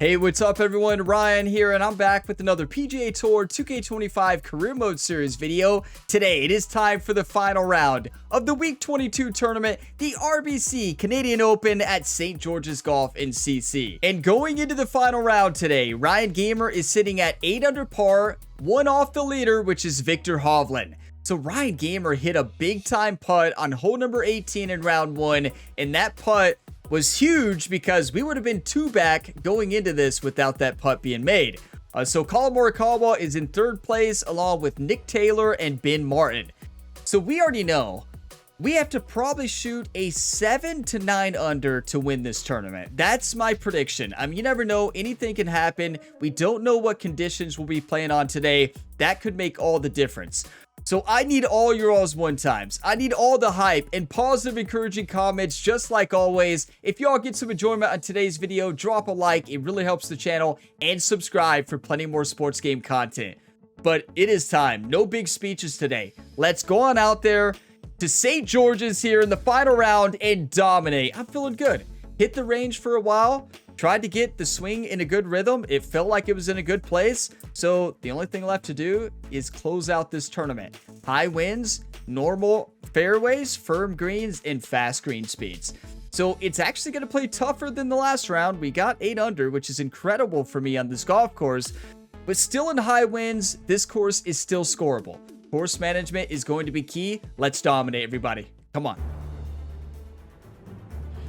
Hey, what's up everyone? Ryan here, and I'm back with another PGA Tour 2K25 Career Mode Series video. Today, it is time for the final round of the Week 22 tournament, the RBC Canadian Open at St. George's Golf in CC. And going into the final round today, Ryan Gamer is sitting at 8 under par, one off the leader, which is Viktor Hovland. So Ryan Gamer hit a big time putt on hole number 18 in round 1, and that putt was huge because we would have been 2 back going into this without that putt being made. So Collin Morikawa is in 3rd place along with Nick Taylor and Ben Martin. So we already know we have to probably shoot a 7 to 9 under to win this tournament. That's my prediction. I mean, you never know. Anything can happen. We don't know what conditions we'll be playing on today. That could make all the difference. So I need all your all's one times. I need all the hype and positive encouraging comments just like always. If y'all get some enjoyment on today's video, drop a like. It really helps the channel, and subscribe for plenty more sports game content. But it is time. No big speeches today. Let's go on out there to St. George's here in the final round and dominate. I'm feeling good. Hit the range for a while. Tried to get the swing in a good rhythm. It felt like it was in a good place. So the only thing left to do is close out this tournament. High winds, normal fairways, firm greens, and fast green speeds. So it's actually going to play tougher than the last round. We got 8 under, which is incredible for me on this golf course. But still in high winds, this course is still scoreable. Course management is going to be key. Let's dominate, everybody. Come on.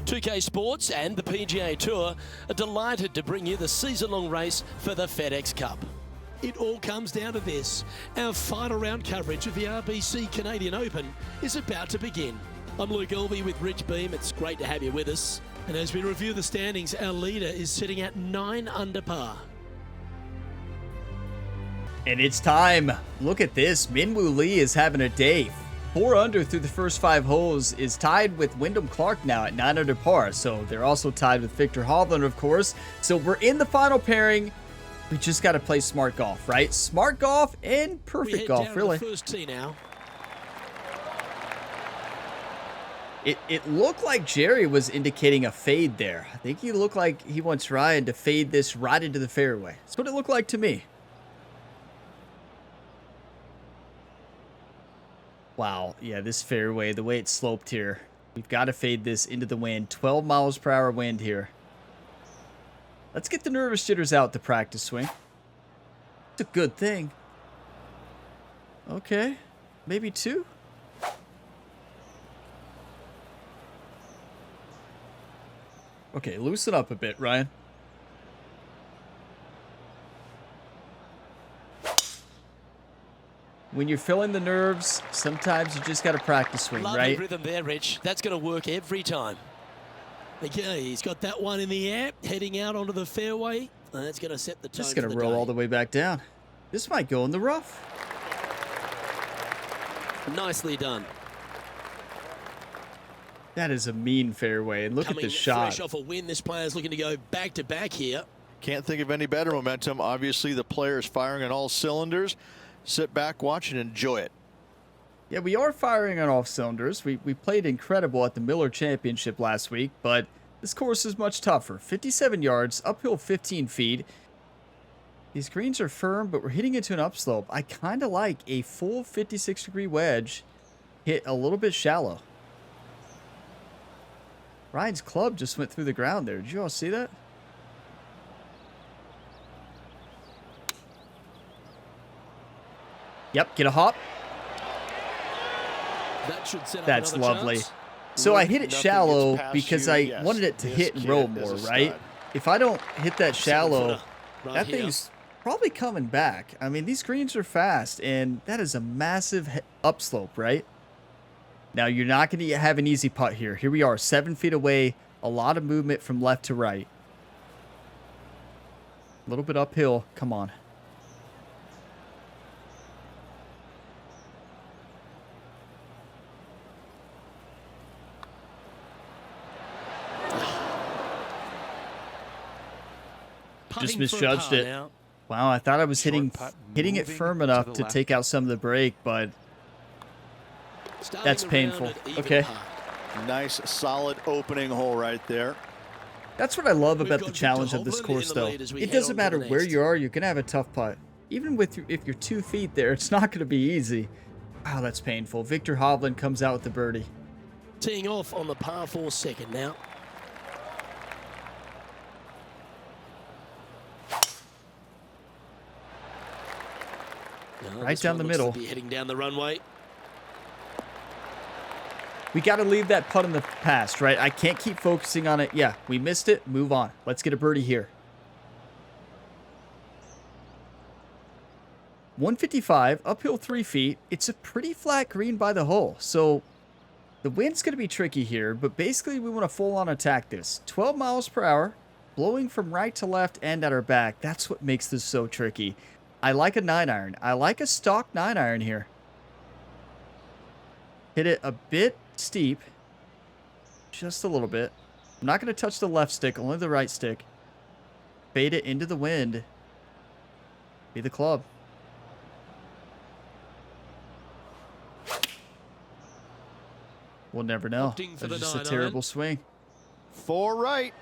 2K Sports and the PGA Tour are delighted to bring you the season-long race for the FedEx Cup. It all comes down to this. Our final round coverage of the RBC Canadian Open is about to begin. I'm Luke Elvey with Rich Beam. It's great to have you with us. And as we review the standings, our leader is sitting at 9 under par. And it's time. Look at this. Minwoo Lee is having a day. 4 under through the first 5 holes, is tied with Wyndham Clark now at 9 under par. So they're also tied with Viktor Hovland, of course. So we're in the final pairing. We just got to play smart golf, right? Smart golf and perfect golf, really. First tee now. It looked like Jerry was indicating a fade there. I think he looked like he wants Ryan to fade this right into the fairway. That's what it looked like to me. Wow, yeah, this fairway, the way it's sloped here, we've got to fade this into the wind. 12 miles per hour wind here. Let's get the nervous jitters out the practice swing. It's a good thing. Okay, maybe 2. Okay, loosen up a bit, Ryan. When you're feeling the nerves, sometimes you just got to practice swing, Lovely right? Rhythm there, Rich. That's going to work every time. Okay, he's got that one in the air, heading out onto the fairway. And that's going to set the tone. Just going to roll all the way back down. This might go in the rough. Nicely done. That is a mean fairway. And look at this shot. Fresh off a win, this player's looking to go back-to-back here. Can't think of any better momentum. Obviously, the player is firing on all cylinders. Sit back, watch, and enjoy it. Yeah, we are firing on all cylinders. We played incredible at the Miller Championship last week, but this course is much tougher. 57 yards, uphill 15 feet. These greens are firm, but we're hitting into an upslope. I kind of like a full 56-degree wedge hit a little bit shallow. Ryan's club just went through the ground there. Did you all see that? Yep, get a hop. That should set up That's another lovely. chance. So I hit it shallow because I Yes, wanted it to this hit and kid roll is more, a right? stud. If I don't hit that shallow, Right that here. thing's probably coming back. I mean, these greens are fast, and that is a massive upslope, right? Now, you're not going to have an easy putt here. Here we are, 7 feet away, a lot of movement from left to right. A little bit uphill. Come on. Just misjudged it. Now. Wow, I thought I was hitting putt it moving firm to enough the to left. take out some of the break, but Starting that's the round painful. at even Okay. par. Nice, solid opening hole right there. That's what I love We've about got the Victor challenge of this Hovland in course, the though. lead as we It head doesn't on to matter the where next. you are, you can have a tough putt. Even with if you're 2 feet there, it's not going to be easy. Wow, that's painful. Victor Hovland comes out with the birdie. Teeing off on the par 4 second now. Right down the middle. To be heading down the runway. We got to leave that putt in the past, right? I can't keep focusing on it. Yeah, we missed it. Move on. Let's get a birdie here. 155, uphill 3 feet. It's a pretty flat green by the hole, so the wind's going to be tricky here, but basically we want to full-on attack this. 12 miles per hour, blowing from right to left and at our back. That's what makes this so tricky. I like a 9-iron. I like a stock 9-iron here. Hit it a bit steep. Just a little bit. I'm not going to touch the left stick, only the right stick. Fade it into the wind. Be the club. We'll never know. That's just a terrible swing. 4 right.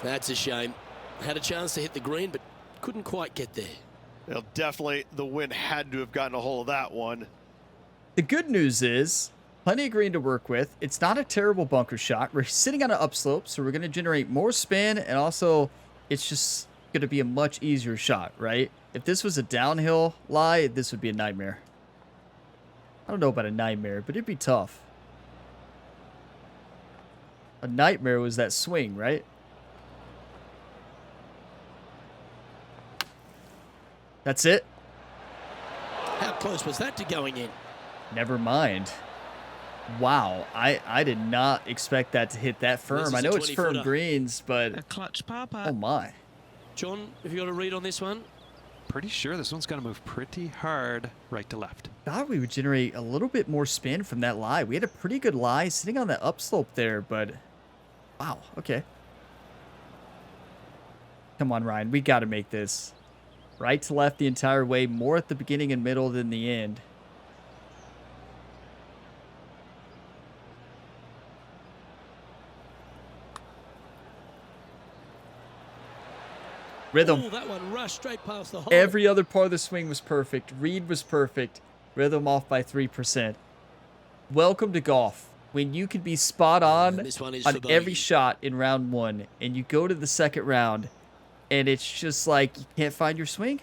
That's a shame. Had a chance to hit the green, but couldn't quite get there. Well, definitely the wind had to have gotten a hold of that one. The good news is, plenty of green to work with. It's not a terrible bunker shot. We're sitting on an upslope, so we're going to generate more spin, and also it's just going to be a much easier shot, right? If this was a downhill lie, this would be a nightmare. I don't know about a nightmare, but it'd be tough. A nightmare was that swing, right? That's it. How close was that to going in? Never mind. Wow, I did not expect that to hit that firm. I know it's firm greens, but A clutch par putt. oh my. John, have you got a read on this one? Pretty sure this one's going to move pretty hard right to left. Thought we would generate a little bit more spin from that lie. We had a pretty good lie sitting on that upslope there, but wow, okay. Come on, Ryan, we got to make this. Right to left the entire way, more at the beginning and middle than the end. Rhythm. Ooh, that one rushed straight past the hole. Every other part of the swing was perfect. Read was perfect. Rhythm off by 3%. Welcome to golf. When you can be spot on every shot in round 1, and you go to the second round, and it's just like you can't find your swing.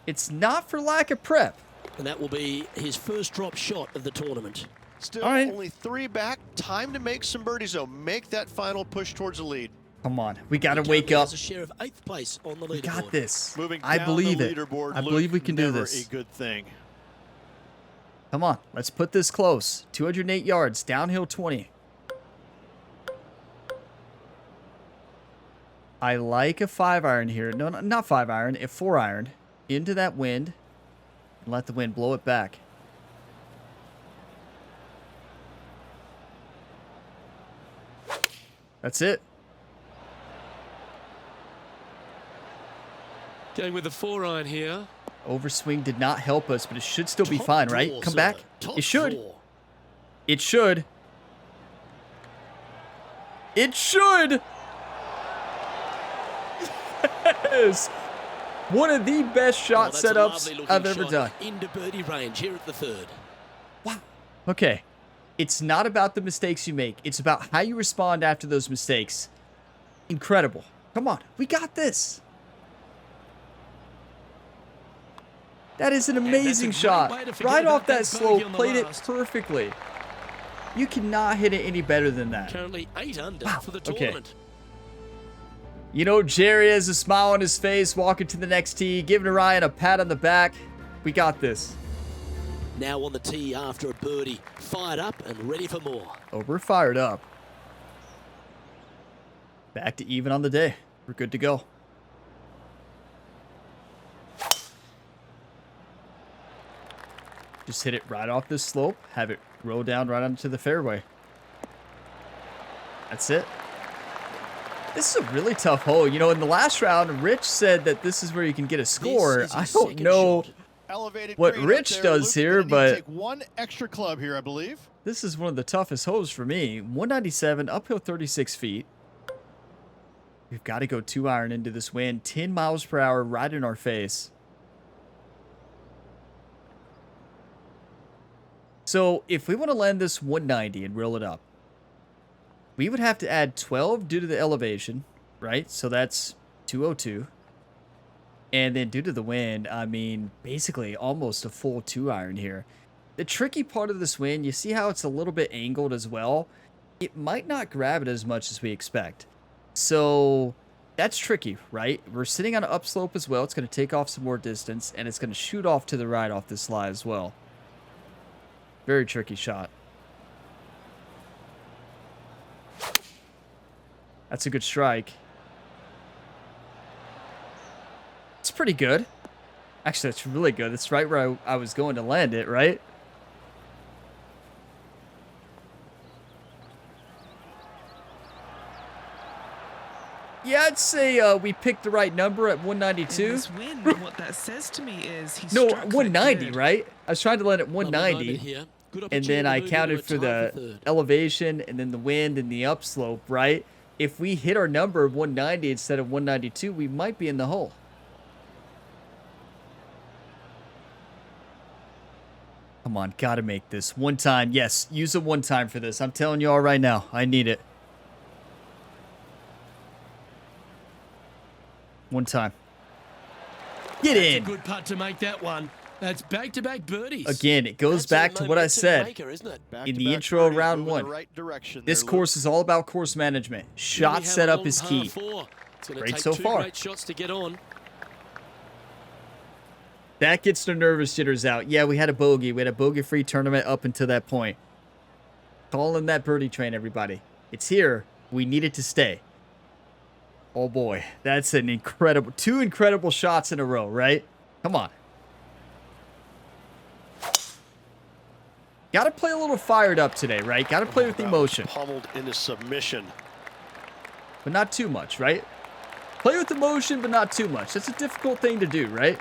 It's not for lack of prep. And that will be his first drop shot of the tournament. Still All right. only 3 back. Time to make some birdies, though. Make that final push towards the lead. Come on, we got to wake up. A share of 8th place on the leaderboard. We got this. Moving I down believe the it. leaderboard, I believe we can do never this. a good thing. Come on, let's put this close. 208 yards, downhill 20. I like a 5-iron here. No, not 5-iron, a 4-iron. Into that wind. And let the wind blow it back. That's it. Going with the 4-iron here. Overswing did not help us, but it should still be Top fine, draw, right? Come sir. back. Top It should. draw. It should. It should. Yes. One of the best shot That's a setups lovely-looking I've ever shot done. Into birdie range here at the 3rd. Wow. Okay. It's not about the mistakes you make. It's about how you respond after those mistakes. Incredible. Come on. We got this. That is an amazing great shot. way to forget Right about off that that slope. bogey on the Played it last. perfectly. You cannot hit it any better than that. Currently 8 under Wow, for the okay. tournament. You know, Jerry has a smile on his face, walking to the next tee, giving Ryan a pat on the back. We got this. Now on the tee after a birdie. Fired up and ready for more. Oh, we're fired up. Back to even on the day. We're good to go. Just hit it right off this slope. Have it roll down right onto the fairway. That's it. This is a really tough hole. You know, in the last round, Rich said that this is where you can get a score. This is I his don't second know shot. Elevated what green up Rich there. does Luke, here, gonna need to but take 1 extra club here, I believe. this is one of the toughest holes for me. 197, uphill 36 feet. We've got to go 2-iron into this wind. 10 miles per hour right in our face. So if we want to land this 190 and reel it up, we would have to add 12 due to the elevation, right? So that's 202. And then due to the wind, I mean, basically almost a full 2-iron here. The tricky part of this wind, you see how it's a little bit angled as well? It might not grab it as much as we expect. So that's tricky, right? We're sitting on an upslope as well. It's going to take off some more distance, and it's going to shoot off to the right off this lie as well. Very tricky shot. That's a good strike. It's pretty good. Actually, that's really good. It's right where I was going to land it, right? Yeah, I'd say we picked the right number at 192. In this wind, what that says to me is he No, struck 190, good. right? I was trying to land at Lovely 190. moment here. Good And then opportunity I to move counted into for a tie the third. elevation and then the wind and the upslope, right? If we hit our number of 190 instead of 192, we might be in the hole. Come on, gotta make this. One time, yes, use a one time for this. I'm telling you all right now, I need it. One time. Get That's in. a good putt to make that one. That's back-to-back birdies. Again, it goes That's a back to what I momentum said. maker, isn't it? In the intro of round one. This course is all about course management. Shot setup is key. Great so far. Great shots to get on. That gets the nervous jitters out. Yeah, we had a bogey. We had a bogey-free tournament up until that point. Calling that birdie train, everybody. It's here. We need it to stay. Oh, boy. That's an incredible... 2 incredible shots in a row, right? Come on. Got to play a little fired up today, right? Got to play with emotion. Pummeled into submission. But not too much, right? Play with emotion, but not too much. That's a difficult thing to do, right?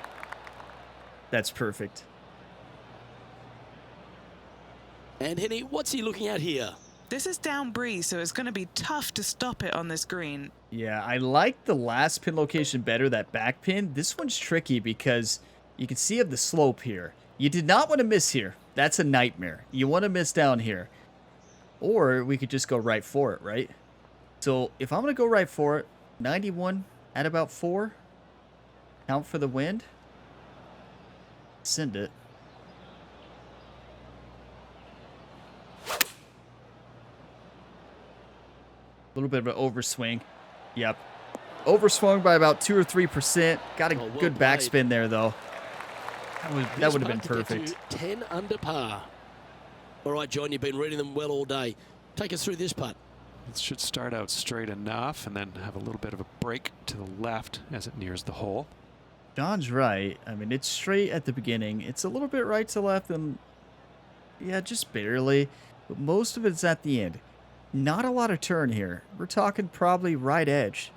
That's perfect. And Henny, what's he looking at here? This is down breeze, so it's going to be tough to stop it on this green. Yeah, I like the last pin location better, that back pin. This one's tricky because you can see of the slope here. You did not want to miss here. That's a nightmare. You want to miss down here. Or we could just go right for it, right? So if I'm going to go right for it, 91 at about 4. Count for the wind. Send it. A little bit of an overswing. Yep. Overswung by about 2 or 3%. Got a well good played. backspin there, though. That would have been This putt to get perfect. to 10 under par. All right, John, you've been reading them well all day. Take us through this putt. It should start out straight enough and then have a little bit of a break to the left as it nears the hole. John's right. I mean, it's straight at the beginning. It's a little bit right to left and, yeah, just barely. But most of it's at the end. Not a lot of turn here. We're talking probably right edge.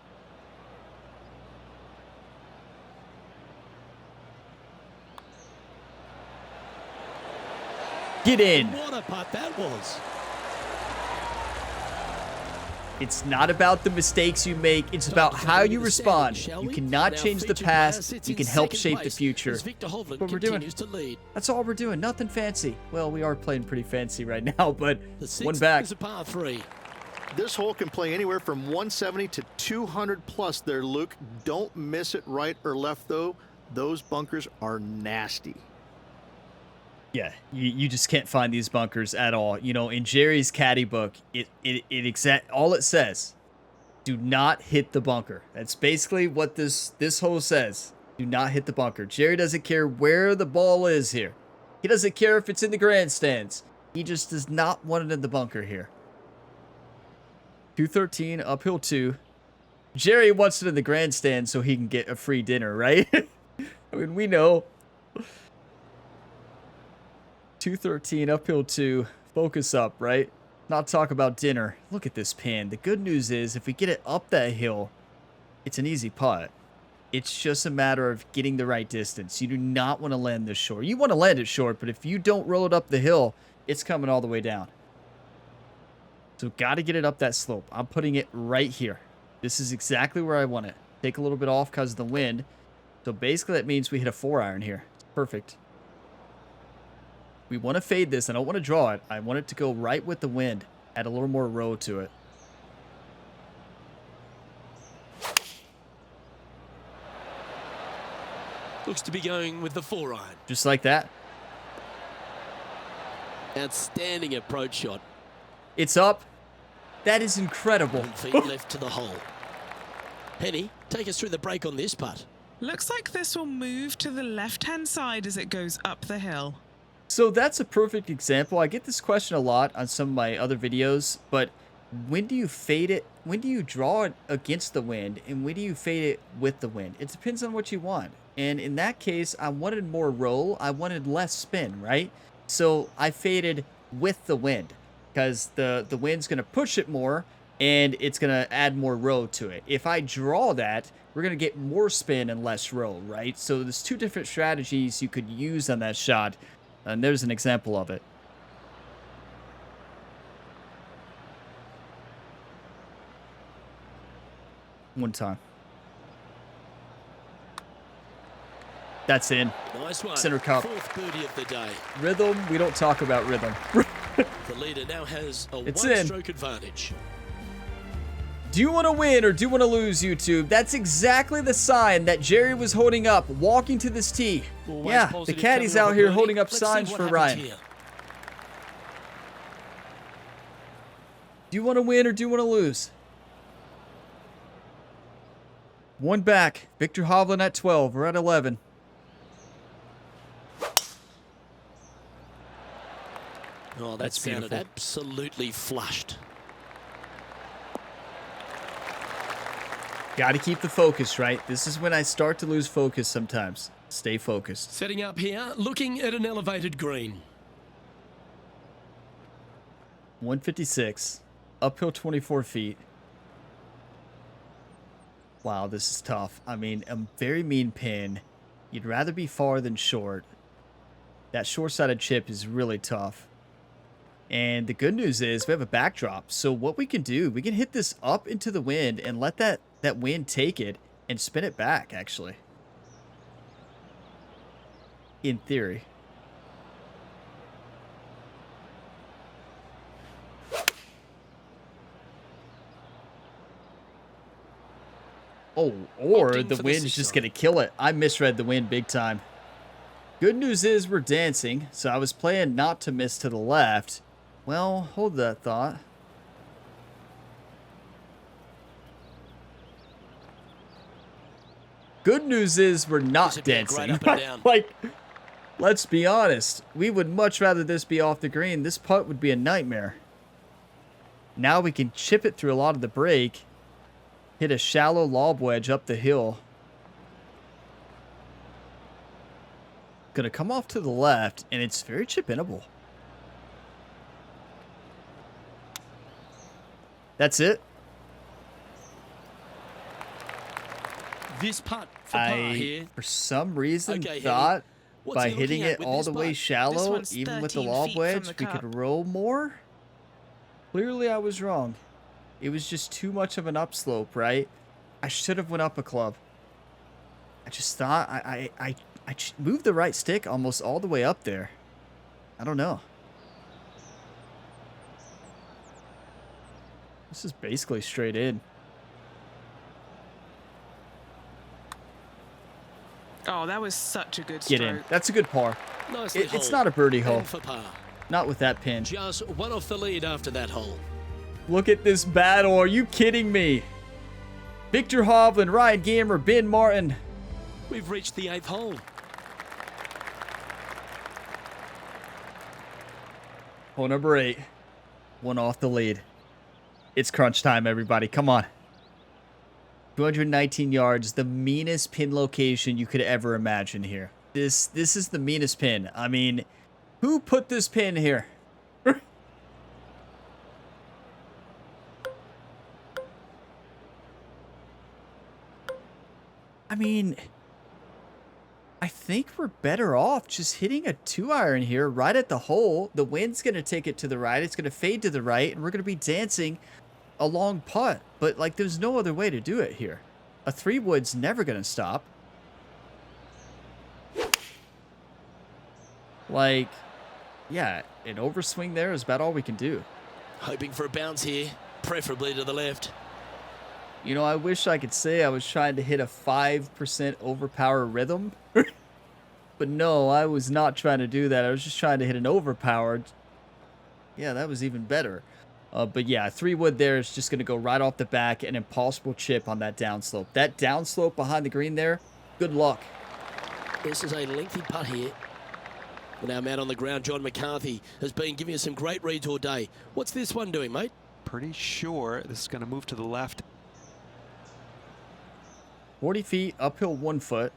Get in. What a putt that was. It's not about the mistakes you make. It's about how you respond. You cannot change the past. You can help shape the future. That's what we're doing. That's all we're doing. Nothing fancy. Well, we are playing pretty fancy right now, but one back. Is a par 3. This hole can play anywhere from 170 to 200 plus there, Luke. Don't miss it right or left, though. Those bunkers are nasty. Yeah, you just can't find these bunkers at all. You know, in Jerry's caddy book, all it says, do not hit the bunker. That's basically what this hole says. Do not hit the bunker. Jerry doesn't care where the ball is here. He doesn't care if it's in the grandstands. He just does not want it in the bunker here. 213, uphill 2. Jerry wants it in the grandstand so he can get a free dinner, right? I mean, we know. 213, uphill 2. Focus up, right? Not talk about dinner. Look at this pin. The good news is if we get it up that hill, it's an easy putt. It's just a matter of getting the right distance. You do not want to land this short. You want to land it short, but if you don't roll it up the hill, it's coming all the way down. So got to get it up that slope. I'm putting it right here. This is exactly where I want it. Take a little bit off because of the wind. So basically that means we hit a 4-iron here. It's perfect. We want to fade this. I don't want to draw it. I want it to go right with the wind. Add a little more row to it. Looks to be going with the 4-iron. Just like that. Outstanding approach shot. It's up. That is incredible. 1 feet left to the hole. Penny, take us through the break on this putt. Looks like this will move to the left-hand side as it goes up the hill. So that's a perfect example. I get this question a lot on some of my other videos, but when do you fade it? When do you draw it against the wind? And when do you fade it with the wind? It depends on what you want. And in that case, I wanted more roll. I wanted less spin, right? So I faded with the wind because the wind's going to push it more and it's going to add more row to it. If I draw that, we're going to get more spin and less row, right? So there's two different strategies you could use on that shot. And there's an example of it. One time. That's in. Nice one. Center cup. 4th birdie of the day. Rhythm, we don't talk about rhythm. The leader now has a It's one-stroke advantage. Do you want to win or do you want to lose, YouTube? That's exactly the sign that Jerry was holding up, walking to this tee. Always Yeah, the positive caddy's coming off out a here birdie. holding up Let's see signs what for happens Ryan. here. Do you want to win or do you want to lose? One back. Victor Hovland at 12. We're at 11. Oh, That's sounded beautiful. absolutely flushed. Got to keep the focus, right? This is when I start to lose focus sometimes. Stay focused. Setting up here, looking at an elevated green. 156. Uphill 24 feet. Wow, this is tough. I mean, a very mean pin. You'd rather be far than short. That short-sided chip is really tough. And the good news is we have a backdrop. So what we can do, we can hit this up into the wind and let that wind take it and spin it back, actually. In theory. Oh, or Opting the for the wind's six just iron. going to kill it. I misread the wind big time. Good news is we're dancing, so I was playing not to miss to the left. Well, hold that thought. Good news is we're not This would be a great dancing. up and down. Like, let's be honest. We would much rather this be off the green. This putt would be a nightmare. Now we can chip it through a lot of the break. Hit a shallow lob wedge up the hill. Gonna come off to the left, and it's very chip-inable. That's it. This putt for par here. For some reason, Okay, Henny, thought what's by he looking hitting at it with all this the way putt? This shallow, one's even with the 13 lob feet from wedge, the we cup. could roll more. Clearly, I was wrong. It was just too much of an upslope, right? I should have went up a club. I just thought I moved the right stick almost all the way up there. I don't know. This is basically straight in. Oh, that was such a good Get stroke. in. That's a good par. Nicely It's holed. not a birdie hole. And for par. Not with that pin. Just one off the lead after that hole. Look at this battle. Are you kidding me? Victor Hovland, Ryan Gamer, Ben Martin. We've reached the 8th hole. Hole number 8. One off the lead. It's crunch time, everybody. Come on. 219 yards. The meanest pin location you could ever imagine here. This is the meanest pin. I mean, who put this pin here? I mean, I think we're better off just hitting a 2-iron here right at the hole. The wind's going to take it to the right. It's going to fade to the right, and we're going to be dancing a long putt, but like there's no other way to do it here. A 3-wood's never going to stop. Like, yeah, an overswing there is about all we can do. Hoping for a bounce here, preferably to the left. You know, I wish I could say I was trying to hit a 5% overpower rhythm. But no, I was not trying to do that. I was just trying to hit an overpowered. Yeah, that was even better. But yeah, 3-wood there is just going to go right off the back. An impossible chip on that downslope. That downslope behind the green there, good luck. This is a lengthy putt here. And our man on the ground, John McCarthy, has been giving us some great reads all day. What's this one doing, mate? Pretty sure this is going to move to the left. 40 feet, uphill 1 foot.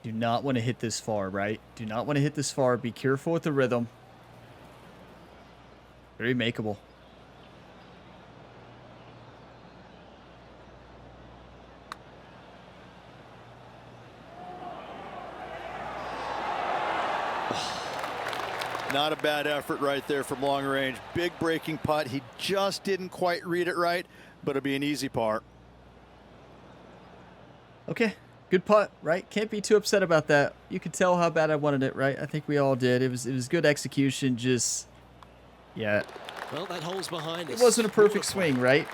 Do not want to hit this far, right? Do not want to hit this far. Be careful with the rhythm. Very makeable. Not a bad effort right there from long range. Big breaking putt. He just didn't quite read it right, but it'll be an easy par. Okay, good putt, right? Can't be too upset about that. You could tell how bad I wanted it, right? I think we all did. It was good execution, just, yeah. Well, that hole's behind us. It wasn't a perfect swing, right?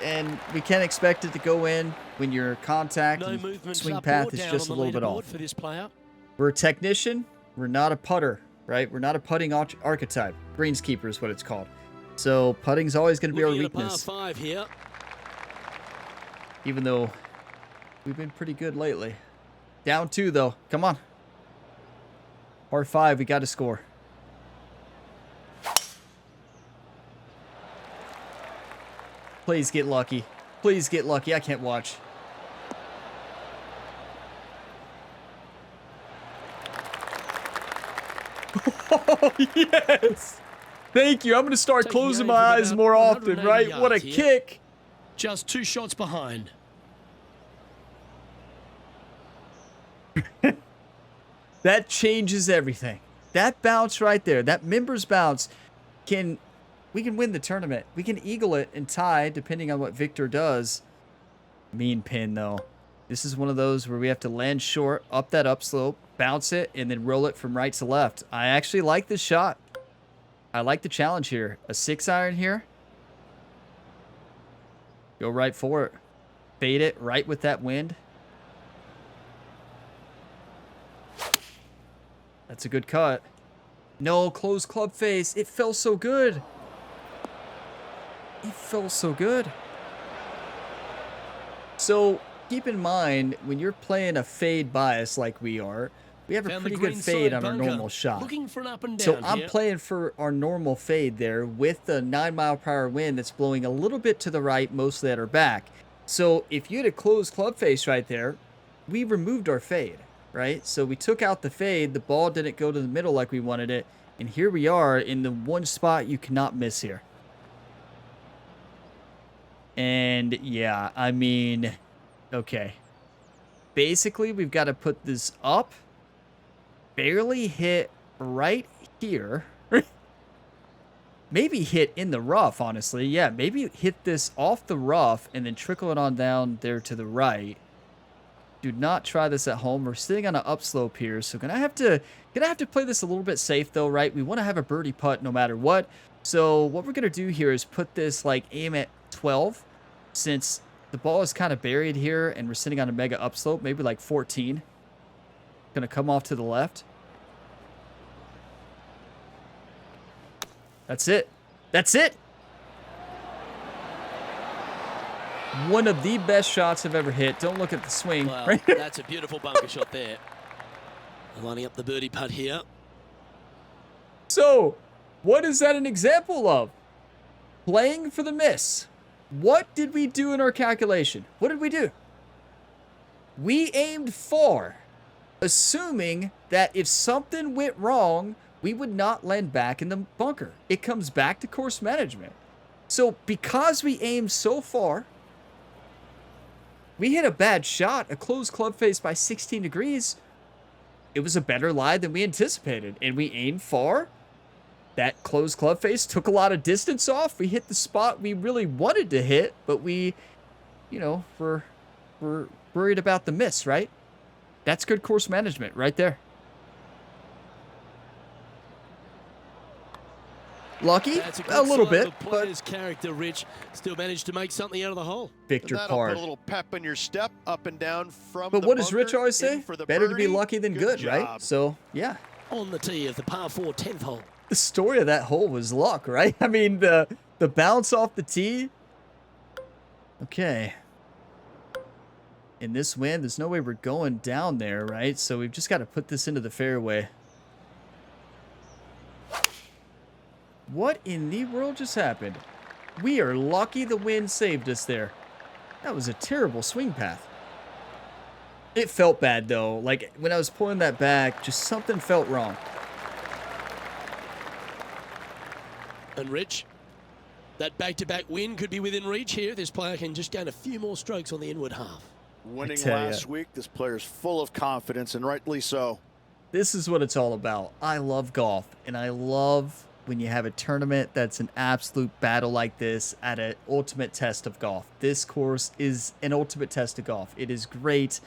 And we can't expect it to go in when your contact No and movement swing up path or is down just a on the little bit leaderboard off. for this player. We're a technician. We're not a putter, right? We're not a putting archetype. Greenskeeper is what it's called. So putting's always going to be our Looking at a par weakness. 5 here. Even though we've been pretty good lately. Down 2, though. Come on. Par 5, we got to score. Please get lucky. Please get lucky. I can't watch. Oh, yes. Thank you. I'm going to start Taking closing aim my from eyes about more often, 180 right? What a yards here. kick. Just 2 shots behind. That changes everything. That bounce right there, that members bounce, we can win the tournament. We can eagle it and tie depending on what Victor does. Mean pin though. This is one of those where we have to land short, up that upslope, bounce it, and then roll it from right to left. I actually like this shot. I like the challenge here. A 6-iron here. Go right for it. Fade it right with that wind. That's a good cut. No, closed club face. It felt so good. It felt so good. So keep in mind, when you're playing a fade bias like we are, we have a Found the pretty good green fade side on our bunker. normal shot. Looking for an up and down So I'm here. playing for our normal fade there with the 9-mile-per-hour wind that's blowing a little bit to the right, mostly at our back. So if you had a closed club face right there, we removed our fade, right? So we took out the fade, the ball didn't go to the middle like we wanted it, and here we are in the one spot you cannot miss here. And yeah, I mean, okay. Basically, we've got to put this up, barely hit right here. Maybe hit in the rough, honestly. Yeah, maybe hit this off the rough and then trickle it on down there to the right. Do not try this at home. We're sitting on an upslope here, so gonna have to play this a little bit safe though, right? We want to have a birdie putt no matter what. So what we're gonna do here is put this like aim at 12, since the ball is kind of buried here and we're sitting on a mega upslope, maybe like 14. Gonna come off to the left. That's it. That's it. One of the best shots I've ever hit. Don't look at the swing. Well, Right? that's a beautiful bunker shot there. Lining up the birdie putt here. So, what is that an example of? Playing for the miss. What did we do in our calculation? What did we do? We aimed far, assuming that if something went wrong, we would not land back in the bunker. It comes back to course management. So because we aimed so far, we hit a bad shot, a closed club face by 16 degrees. It was a better lie than we anticipated, and we aimed far. that closed club face took a lot of distance off. We hit the spot we really wanted to hit, but we, you know, we're worried about the miss, right? That's good course management right there. Lucky? That's a, A little bit, but but his character, Rich, still managed to make something out of the hole. Victor That'll Card. put a little pep in your step, up and down from But the what does bunker, Rich always in say? for the Better to be birdie. lucky than good, right? job. So, yeah. On the tee of the par 4 10th hole. The story of that hole was luck, right? I mean, the bounce off the tee. Okay. In this wind, there's no way we're going down there, right? So we've just got to put this into the fairway. What in the world just happened? We are lucky the wind saved us there. That was a terrible swing path. It felt bad, though. Like, when I was pulling that back, just something felt wrong. And Rich, that back-to-back win could be within reach here. This player can just gain a few more strokes on the inward half. Winning tell ya. last week, this player's full of confidence, and rightly so. This is what it's all about. I love golf, and I love when you have a tournament that's an absolute battle like this at an ultimate test of golf. This course is an ultimate test of golf. It is great.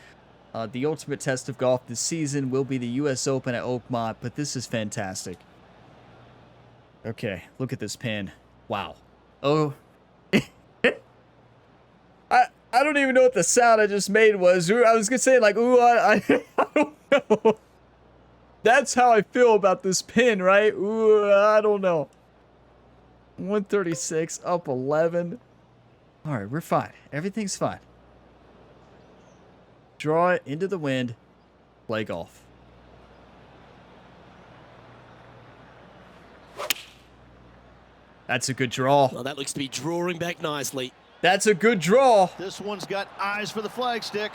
The ultimate test of golf this season will be the U.S. Open at Oakmont, but this is fantastic. Okay, look at this pin. Wow. Oh. I don't even know what the sound I just made was. I was going to say, like, ooh, I don't know. That's how I feel about this pin, right? Ooh, I don't know. 136, up 11. All right, we're fine. Everything's fine. Draw it into the wind. Play golf. That's a good draw. Well, that looks to be drawing back nicely. That's a good draw. This one's got eyes for the flagstick.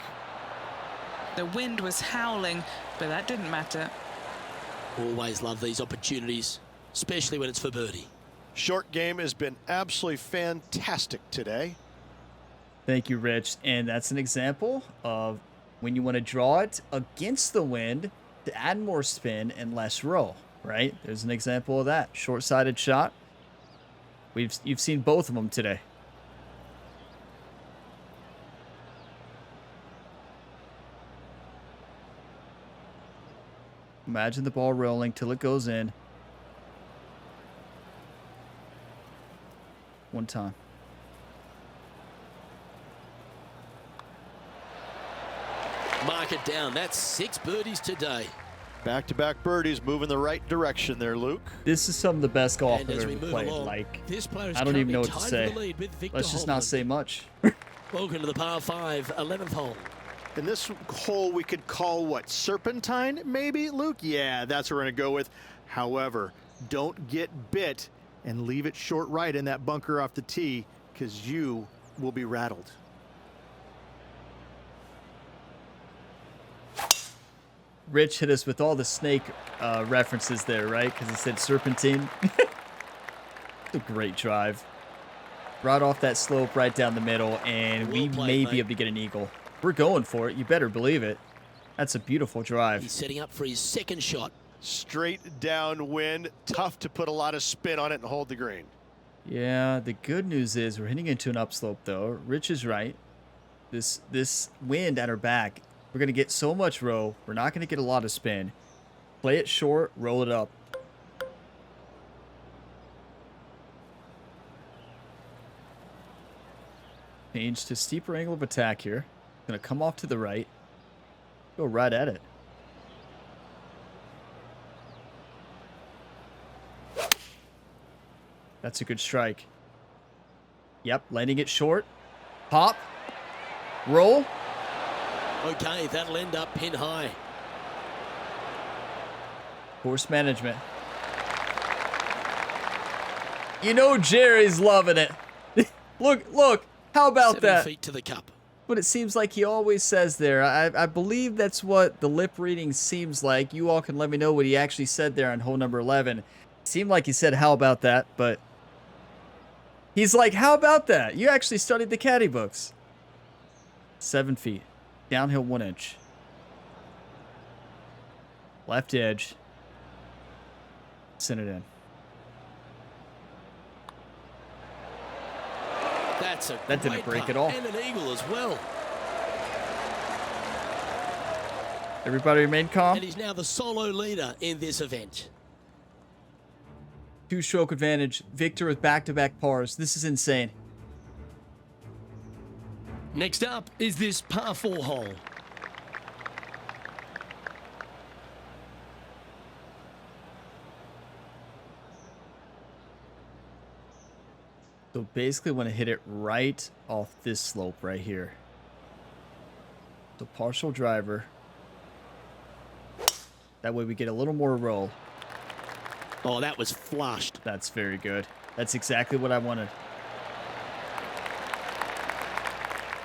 The wind was howling, but that didn't matter. Always love these opportunities, especially when it's for birdie. Short game has been absolutely fantastic today. Thank you, Rich. And that's an example of when you want to draw it against the wind to add more spin and less roll, right? There's an example of that. Short-sided shot. You've seen both of them today. Imagine the ball rolling till it goes in. One time. Mark it down. That's 6 birdies today. Back-to-back birdies moving the right direction there, Luke. This is some of the best golf And I've as we ever move played. along, Like, this player is I don't even know what to currently tied say. for the lead with Victor let's just not Holdman. say much. Welcome to the par 5 11th hole. In this hole, we could call what, serpentine, maybe, Luke? Yeah, that's what we're going to go with. However, don't get bit and leave it short right in that bunker off the tee, because you will be rattled. Rich hit us with all the snake references there, right? Because he said serpentine. It's a great drive. Right off that slope, right down the middle, and we Well played, may mate. be able to get an eagle. We're going for it. You better believe it. That's a beautiful drive. He's setting up for his second shot. Straight downwind, tough to put a lot of spin on it and hold the green. Yeah, the good news is we're hitting into an upslope, though. Rich is right. This wind at our back, we're going to get so much row. We're not going to get a lot of spin. Play it short, roll it up. Change to steeper angle of attack here. Going to come off to the right. Go right at it. That's a good strike. Yep, landing it short. Pop. Roll. Okay, that'll end up pin high. Course management. You know Jerry's loving it. Look. How about 7 that? feet to the cup. What it seems like he always says there. I believe that's what the lip reading seems like. You all can let me know what he actually said there on hole number 11. It seemed like he said, how about that? But he's like, how about that? You actually studied the caddy books. 7 feet. Downhill 1 inch. Left edge. Send it in. That's a That didn't great break putt, at all. and an eagle as well. Everybody remain calm. And he's now the solo leader in this event. 2-stroke advantage. Victor with back-to-back pars. This is insane. Next up is this par 4 hole. So basically want to hit it right off this slope right here. So partial driver. That way we get a little more roll. Oh, that was flushed. That's very good. That's exactly what I wanted.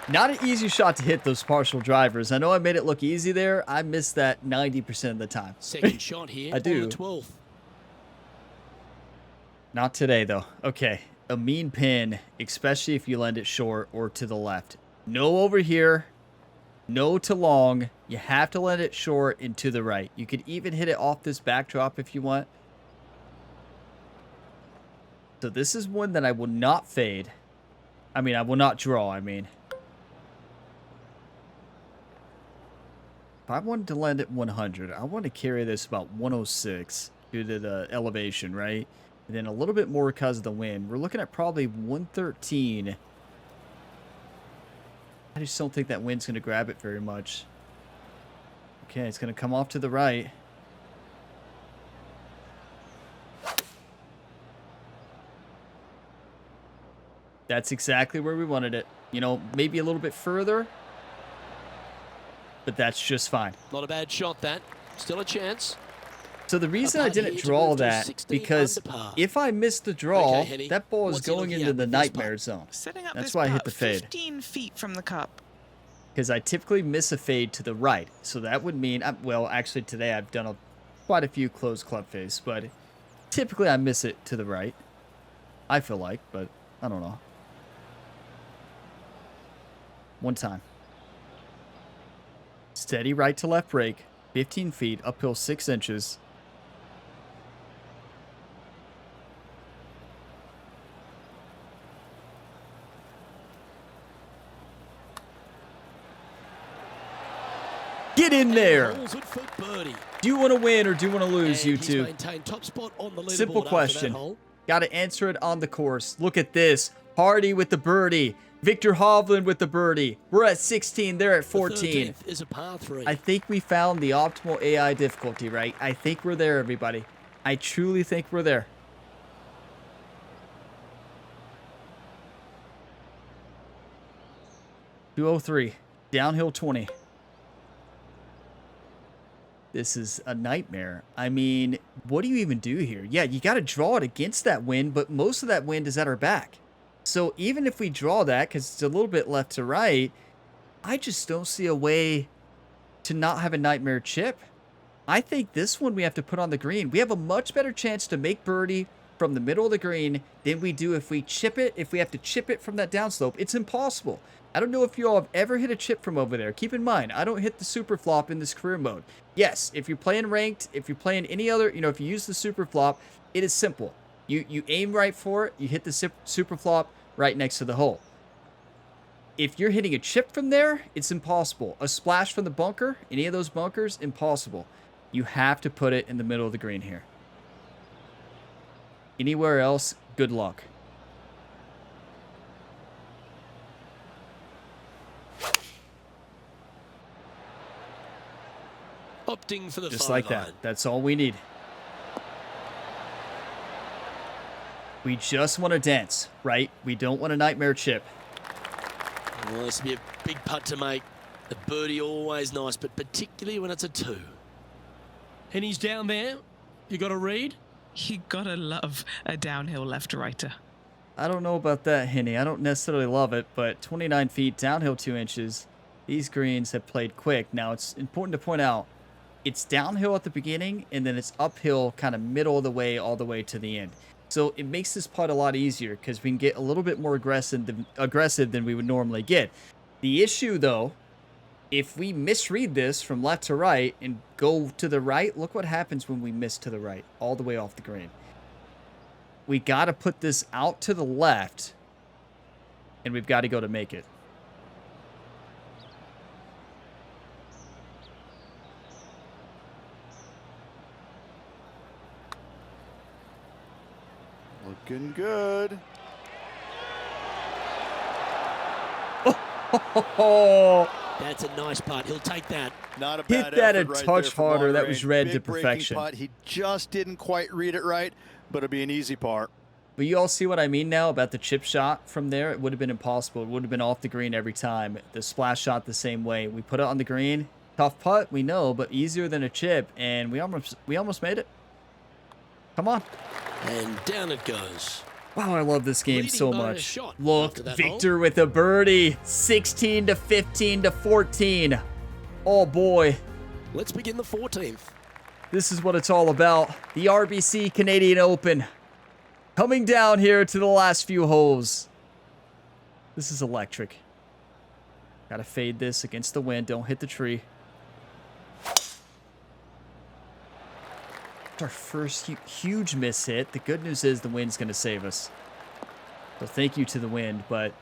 Not an easy shot to hit those partial drivers. I know I made it look easy there. I missed that 90% of the time. Second shot here I do. on the 12th. Not today, though. Okay. A mean pin, especially if you land it short or to the left. No over here. No to long. You have to land it short and to the right. You could even hit it off this backdrop if you want. So this is one that I will not fade. I mean, I will not draw, I mean. If I wanted to land at 100, I want to carry this about 106 due to the elevation, right? And then a little bit more because of the wind. We're looking at probably 113. I just don't think that wind's going to grab it very much. Okay, it's going to come off to the right. That's exactly where we wanted it. You know, maybe a little bit further. But that's just fine. Not a bad shot, that. Still a chance. So the reason I putt didn't here to draw move to that, 16 because under par. if I miss the draw, Okay, Henny, that ball is what's he going looking into at the with this nightmare putt? zone. Setting up That's this why I hit putt the fade. 15 feet from the cup. Because I typically miss a fade to the right. So that would mean, well, actually today I've done quite a few closed club fades, but typically I miss it to the right. I feel like, but I don't know. One time. Steady right to left break, 15 feet, uphill 6 inches. Get in there. Holds it for birdie. Do you want to win or do you want to lose, And you he's two? maintained top spot on the leaderboard Simple after question. that hole. Got to answer it on the course. Look at this. Hardy with the birdie. Victor Hovland with the birdie. We're at 16. They're at 14. 13th is a par 3. I think we found the optimal AI difficulty, right? I think we're there, everybody. I truly think we're there. .203. Downhill 20. This is a nightmare. I mean, what do you even do here? Yeah, you got to draw it against that wind, but most of that wind is at our back. So even if we draw that, because it's a little bit left to right, I just don't see a way to not have a nightmare chip. I think this one we have to put on the green. We have a much better chance to make birdie from the middle of the green than we do if we chip it, if we have to chip it from that downslope. It's impossible. I don't know if you all have ever hit a chip from over there. Keep in mind, I don't hit the super flop in this career mode. Yes, if you're playing ranked, if you're playing any other, if you use the super flop, it is simple. You aim right for it, you hit the super flop right next to the hole. If you're hitting a chip from there, it's impossible. A splash from the bunker, any of those bunkers, impossible. You have to put it in the middle of the green here. Anywhere else, good luck. Opting for the Just far like line. that. That's all we need. We just want to dance, right? We don't want a nightmare chip. Well, this will be a big putt to make. The birdie always nice, but particularly when it's a 2. And he's down there. You got a read? You gotta love a downhill left-righter. I don't know about that, Henny. I don't necessarily love it, but 29 feet, downhill 2 inches. These greens have played quick. Now, it's important to point out, it's downhill at the beginning, and then it's uphill kind of middle of the way all the way to the end. So it makes this putt a lot easier because we can get a little bit more aggressive than we would normally get. The issue, though, if we misread this from left to right and go to the right, look what happens when we miss to the right, all the way off the green. We got to put this out to the left and we've got to go to make it. Looking good. Oh, That's a nice putt. He'll take that. Not a bad hit that a effort right touch there from harder. long That range. was read to Big breaking perfection. putt. He just didn't quite read it right, but it'll be an easy par. But you all see what I mean now about the chip shot from there? It would have been impossible. It would have been off the green every time. The splash shot the same way. We put it on the green. Tough putt, we know, but easier than a chip, and we almost made it. Come on. And down it goes. Wow, I love this game Leading so by a much. shot Look, after that Victor with a birdie. 16 to 15 to 14. Oh boy. Let's begin the 14th. This is what it's all about. The RBC Canadian Open. Coming down here to the last few holes. This is electric. Gotta fade this against the wind. Don't hit the tree. Our first huge miss hit. The good news is the wind's going to save us. So thank you to the wind, but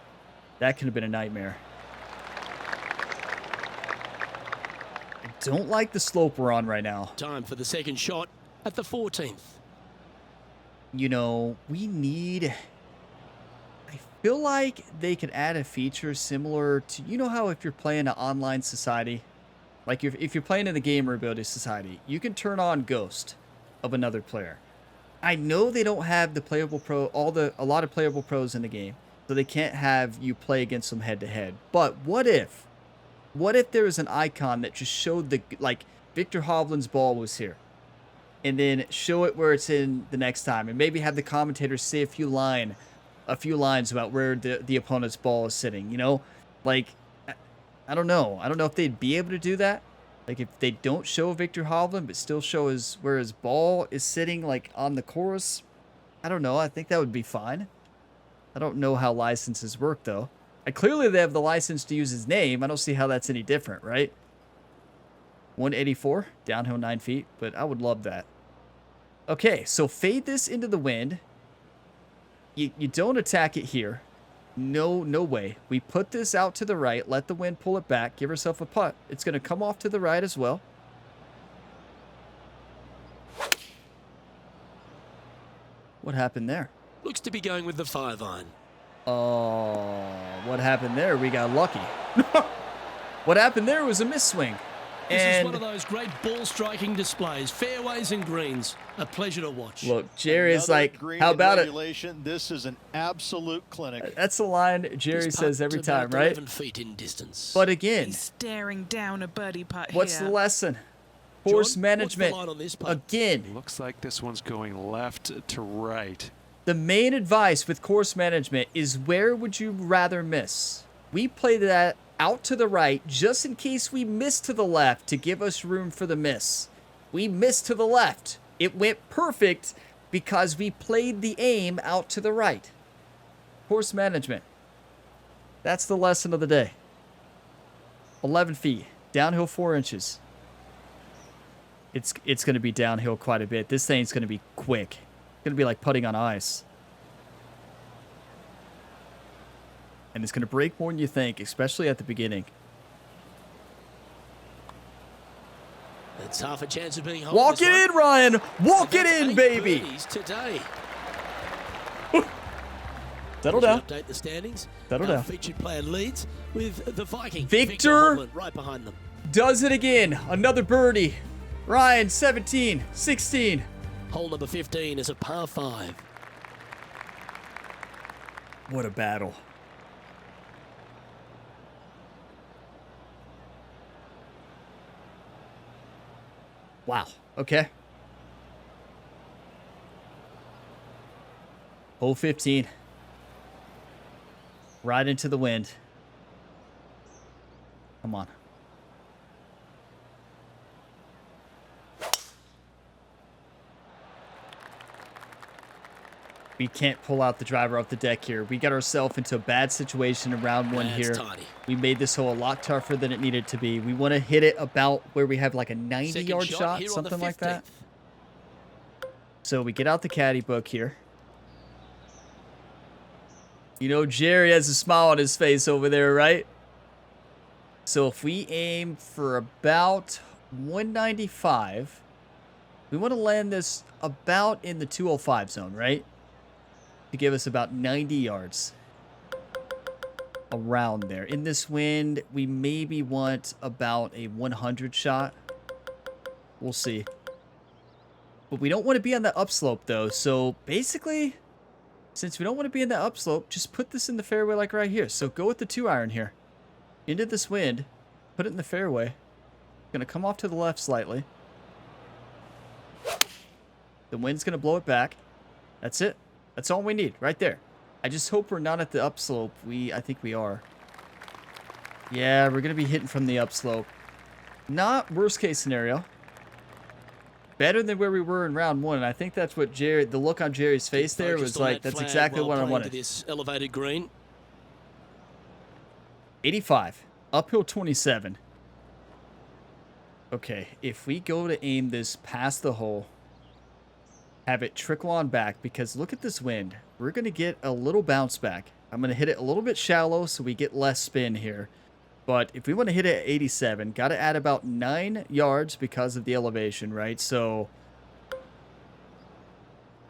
that could have been a nightmare. I don't like the slope we're on right now. Time for the second shot at the 14th. You know, we need... I feel like they could add a feature similar to... You know how if you're playing an online society, like if you're playing in the Gamer Ability Society, you can turn on Ghost of another player. I know they don't have the playable pro, a lot of playable pros in the game, so they can't have you play against them head to head. But what if there was an icon that just showed the, like, Victor Hovland's ball was here, and then show it where it's in the next time, and maybe have the commentators say a few lines about where the opponent's ball is sitting, you know? Like, I don't know if they'd be able to do that. Like, if they don't show Victor Hovland, but still show where his ball is sitting, like, on the course, I don't know. I think that would be fine. I don't know how licenses work, though. Clearly, they have the license to use his name. I don't see how that's any different, right? 184, downhill 9 feet, but I would love that. Okay, so fade this into the wind. You don't attack it here. No way. We put this out to the right, let the wind pull it back, give herself a putt. It's going to come off to the right as well. What happened there? Looks to be going with the 5-iron. Oh, what happened there? We got lucky. What happened there was a misswing. This is And one of those great ball striking displays. Fairways and greens. A pleasure to watch. look, Jerry is Another like, green how in about it? regulation. This is an absolute clinic. That's the line Jerry This says putt every about time, right? 11 feet in distance. But again, He's staring down a birdie putt what's here. the lesson? John, Course what's the management. line on this putt? Again, Looks like this one's going left to right. the main advice with course management is where would you rather miss? We play that out to the right just in case we miss to the left to give us room for the miss. We missed to the left. It went perfect because we played the aim out to the right. Course management. That's the lesson of the day. 11 feet. Downhill 4 inches. It's going to be downhill quite a bit. This thing's going to be quick. It's going to be like putting on ice. And it's going to break more than you think, especially at the beginning. It's half a chance of being home. Walk it in, Ryan! Walk it That's in, 8 baby! birdies today. Settle As we down. Update the standings. Settle Our down. featured player leads with the Viking. Victor Hovland right behind them. Does it again. Another birdie. Ryan, 17, 16. Hole number 15 is a par 5. What a battle. Wow. Okay. Hole 15. Right into the wind. Come on. We can't pull out the driver off the deck here. We got ourselves into a bad situation in round one That's here. tidy. We made this hole a lot tougher than it needed to be. We want to hit it about where we have like a 90-yard Second shot, here on something the like that. 15th. So we get out the caddy book here. You know, Jerry has a smile on his face over there, right? So if we aim for about 195, we want to land this about in the 205 zone, right? To give us about 90 yards. Around there. In this wind, we maybe want about a 100 shot. We'll see. But we don't want to be on the upslope, though. So basically, since we don't want to be in the upslope, just put this in the fairway like right here. So go with the 2-iron here. Into this wind. Put it in the fairway. Going to come off to the left slightly. The wind's going to blow it back. That's it. That's all we need right there. I just hope we're not at the upslope. I think we are. Yeah, we're going to be hitting from the upslope. Not worst case scenario. Better than where we were in round 1. And I think that's what the look on Jerry's face there was like, that's exactly what I wanted. This elevated green. 85. Uphill 27. Okay, if we go to aim this past the hole, have it trickle on back, because look at this wind. We're going to get a little bounce back. I'm going to hit it a little bit shallow so we get less spin here. But if we want to hit it at 87, got to add about 9 yards because of the elevation, right? So,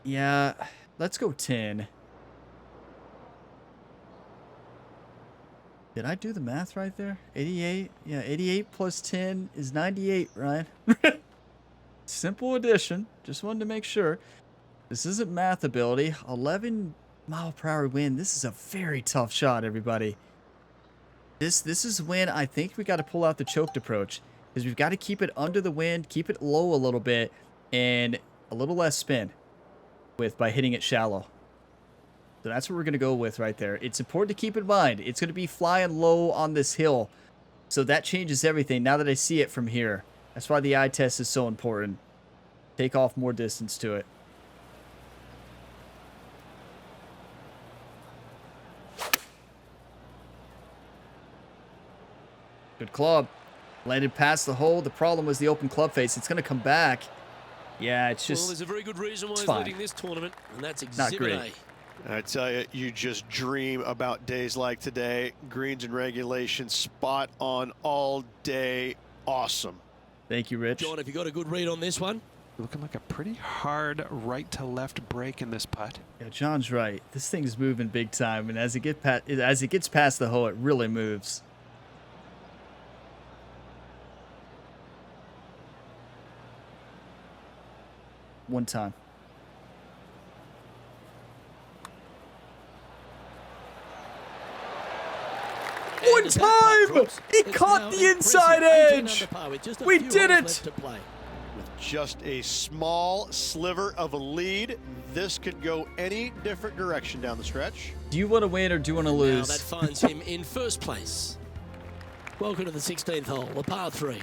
yeah, let's go 10. Did I do the math right there? 88? Yeah, 88 plus 10 is 98, Ryan. Simple addition. Just wanted to make sure. This isn't math ability. 11 mile per hour wind. This is a very tough shot, everybody. This is when I think we got to pull out the choked approach. Because we've got to keep it under the wind, keep it low a little bit, and a little less spin by hitting it shallow. So that's what we're going to go with right there. It's important to keep in mind. It's going to be flying low on this hill. So that changes everything now that I see it from here. That's why the eye test is so important. Take off more distance to it. Good club. Landed past the hole. The problem was the open club face. It's going to come back. Yeah, it's just... Well, there's a very good reason why he's fine. leading this tournament, and that's Not Exhibit great. A. I tell you, you just dream about days like today. Greens and regulation, spot on all day. Awesome. Thank you, Rich. John, have you got a good read on this one? Looking like a pretty hard right to left break in this putt. Yeah, John's right. This thing's moving big time, and as it gets past the hole, it really moves. One time. One time! It caught the inside edge! We did it! With just a small sliver of a lead, this could go any different direction down the stretch. Do you want to win or do you want to Now lose? that finds him in first place. Welcome to the 16th hole, a par 3.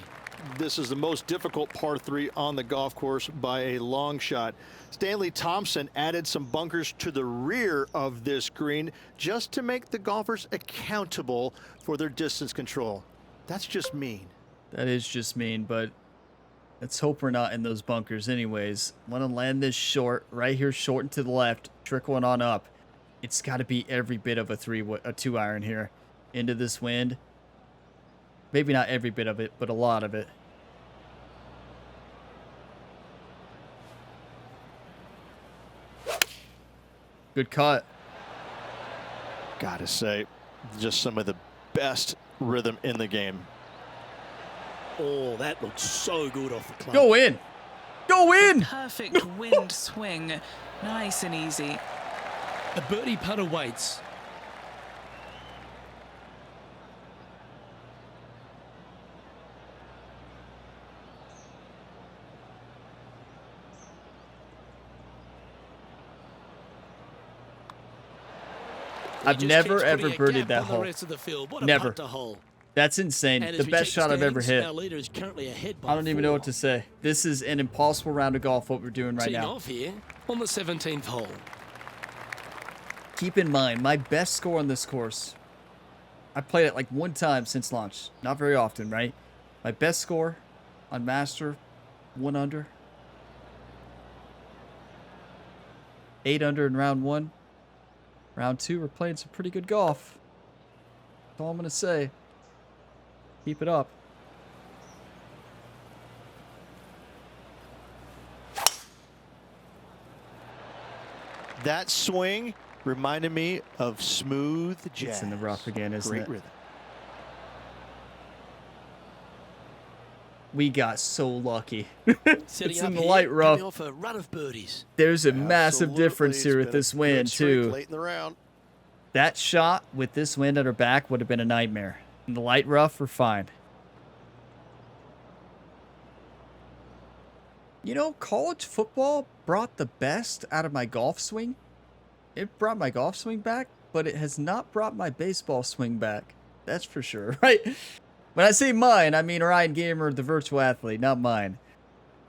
This is the most difficult par 3 on the golf course by a long shot. Stanley Thompson added some bunkers to the rear of this green just to make the golfers accountable for their distance control. That's just mean. That is just mean, but let's hope we're not in those bunkers anyways. Want to land this short, right here, short and to the left, trickling on up. It's got to be every bit of a 2-iron here into this wind. Maybe not every bit of it, but a lot of it. Good cut. Gotta say, just some of the best rhythm in the game. Oh, that looks so good off the club. Go in. Go in. Perfect wind swing. Nice and easy. A birdie putt awaits. I've never ever birdied that hole. Never. That's insane. The best shot I've ever hit. I don't even know what to say. This is an impossible round of golf, what we're doing right now. Off here on the 17th hole. Keep in mind, my best score on this course, I played it like one time since launch. Not very often, right? My best score on Master, 1 under. 8 under in round 1. Round 2, we're playing some pretty good golf. That's all I'm going to say. Keep it up. That swing reminded me of smooth jazz. It's in the rough again, isn't Great it? rhythm. We got so lucky. Setting It's up in the here, light rough. coming off a run of birdies. There's a massive Absolutely. difference here It's with been a this good wind, streak too. Late in the round. That shot with this wind at our back would have been a nightmare. In the light rough, we're fine. You know, college football brought the best out of my golf swing. It brought my golf swing back, but it has not brought my baseball swing back. That's for sure, right? When I say mine, I mean Ryan Gamer, the virtual athlete, not mine.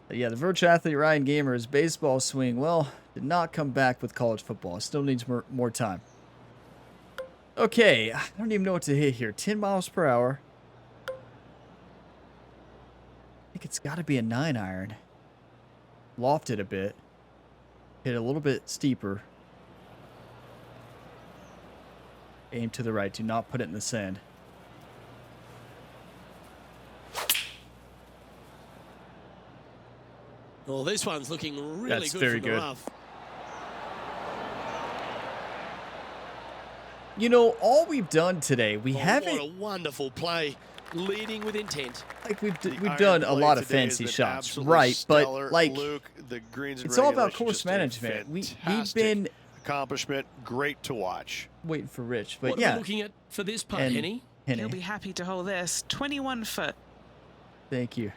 But yeah, the virtual athlete Ryan Gamer's baseball swing, well, did not come back with college football. It still needs more time. Okay, I don't even know what to hit here. 10 miles per hour. I think it's got to be a 9-iron. Lofted a bit. Hit a little bit steeper. Aim to the right. Do not put it in the sand. Well, this one's looking really That's good very from the good. rough. You know, all we've done today, we Oh, haven't... What a wonderful play. Leading with intent. Like we've Iron done a play lot of today has fancy been shots, absolutely right? stellar. But like, Luke, the greens and it's all about regulation course just a management. We've fantastic been accomplishment. Great to watch. waiting for Rich, but What are yeah. we looking at for this putt, And- Henny? Henny, He'll be happy to hold this. 21 foot. thank you.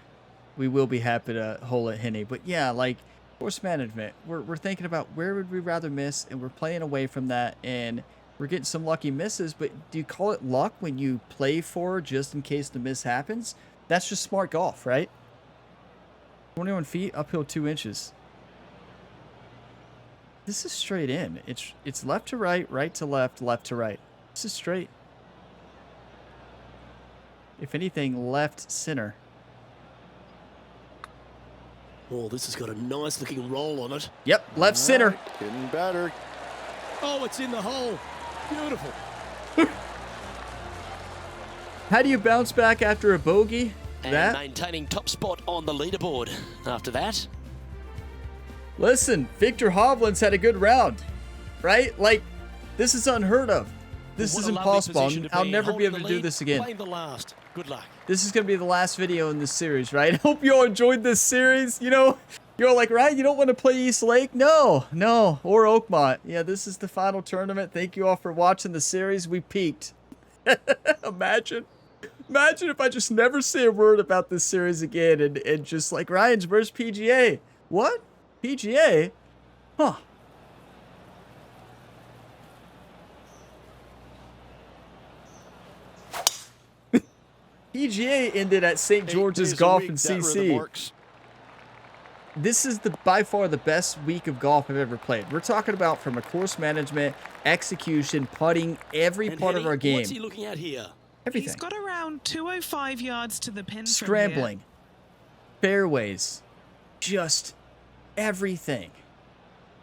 We will be happy to hold it, Henny. But yeah, like course management, we're thinking about where would we rather miss, and we're playing away from that, and we're getting some lucky misses. But do you call it luck when you play for just in case the miss happens? That's just smart golf, right? 21 feet, uphill 2 inches. This is straight in. It's left to right, right to left, left to right. This is straight. If anything, left center. Oh, this has got a nice looking roll on it. Yep, left center. Getting better. Oh, it's in the hole. Beautiful. How do you bounce back after a bogey? And That? maintaining top spot on the leaderboard. After that, Listen, Victor Hovland's had a good round, right? Like, this is unheard of. This what is a lovely impossible. position to I'll be in, never be holding able to the do lead, this again. Playing the last. Good luck. This is going to be the last video in this series, right? I hope you all enjoyed this series. You know, you're all like, right, you don't want to play East Lake? No, or Oakmont. Yeah, this is the final tournament. Thank you all for watching the series. We peaked. Imagine if I just never say a word about this series again and just like, Ryan's where's PGA? What? PGA? Huh. PGA ended at St. George's Golf and CC. This is by far the best week of golf I've ever played. We're talking about from a course management, execution, putting, every And part Henny, of our game. what's he looking at here? Everything. He's got around 205 yards to the pin. from here. Scrambling, fairways, just everything.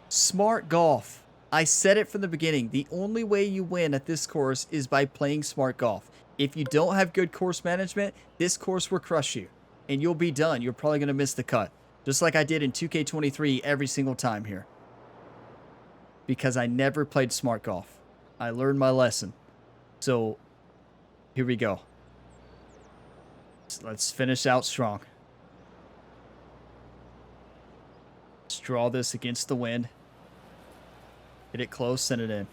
Smart golf. I said it from the beginning. The only way you win at this course is by playing smart golf. If you don't have good course management, this course will crush you. And you'll be done. You're probably going to miss the cut. Just like I did in 2K23 every single time here. Because I never played smart golf. I learned my lesson. So, here we go. Let's finish out strong. Let's draw this against the wind. Get it close, send it in.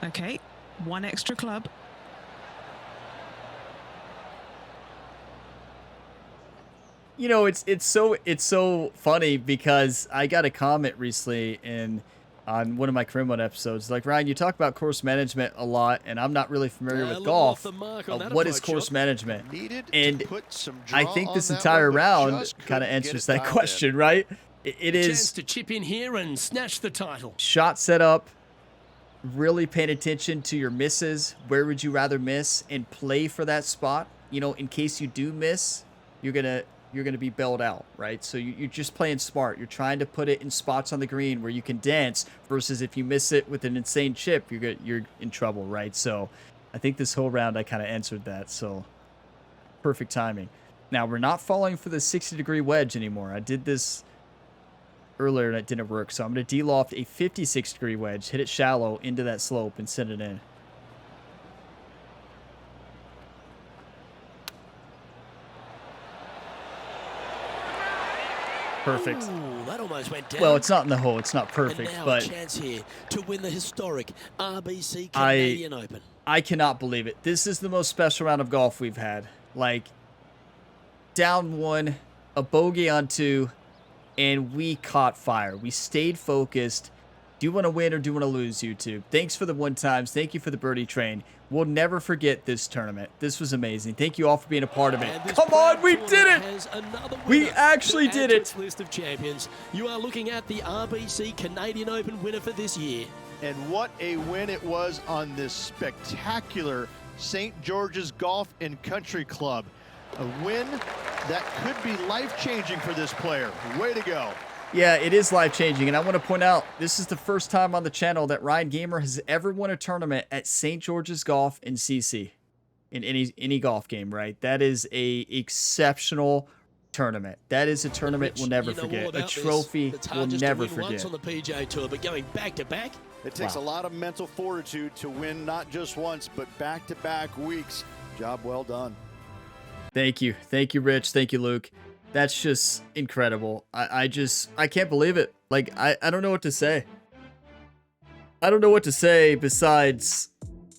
Okay, one extra club. You know, it's so funny because I got a comment recently on one of my career mode episodes. Like, Ryan, you talk about course management a lot, and I'm not really familiar A with little golf. off the mark on that What is approach course shot. management? Needed And to put some draw I think on this that entire one, but round just kind of couldn't get answers it that dialed in. question, right? It Chance is to chip in here and snatch the title. shot setup, really paying attention to your misses. Where would you rather miss and play for that spot? You know, in case you do miss, you're going to you're going to be bailed out, right? So you're just playing smart. You're trying to put it in spots on the green where you can dance, versus if you miss it with an insane chip, you're in trouble, right? So I think this whole round I kind of answered that. So perfect timing. Now we're not falling for the 60-degree wedge anymore. I did this earlier and it didn't work. So I'm going to de-loft a 56-degree wedge, hit it shallow into that slope and send it in. Perfect. Ooh, that almost went down. Well, it's not in the hole. It's not perfect, and now but a chance here to win the historic RBC Canadian Open. I cannot believe it. This is the most special round of golf we've had. Like, down 1, a bogey on 2, and we caught fire. We stayed focused. Do you want to win or do you want to lose, YouTube? Thanks for the 1 times. Thank you for the birdie train. We'll never forget this tournament. This was amazing. Thank you all for being a part of it. Come on, we did it! We actually did it! List of champions. You are looking at the RBC Canadian Open winner for this year. And what a win it was on this spectacular St. George's Golf and Country Club. A win that could be life-changing for this player. Way to go. Yeah, it is life-changing, and I want to point out, this is the first time on the channel that Ryan Gamer has ever won a tournament at St. George's Golf and CC in any golf game, right? That is a exceptional tournament. That is a tournament we'll never forget. A trophy we'll never forget. Once on the PGA Tour, but going back-to-back. It takes a lot of mental fortitude to win not just once, but back-to-back weeks. Job well done. Thank you. Thank you, Rich. Thank you, Luke. That's just incredible. I can't believe it. Like, I don't know what to say. I don't know what to say besides,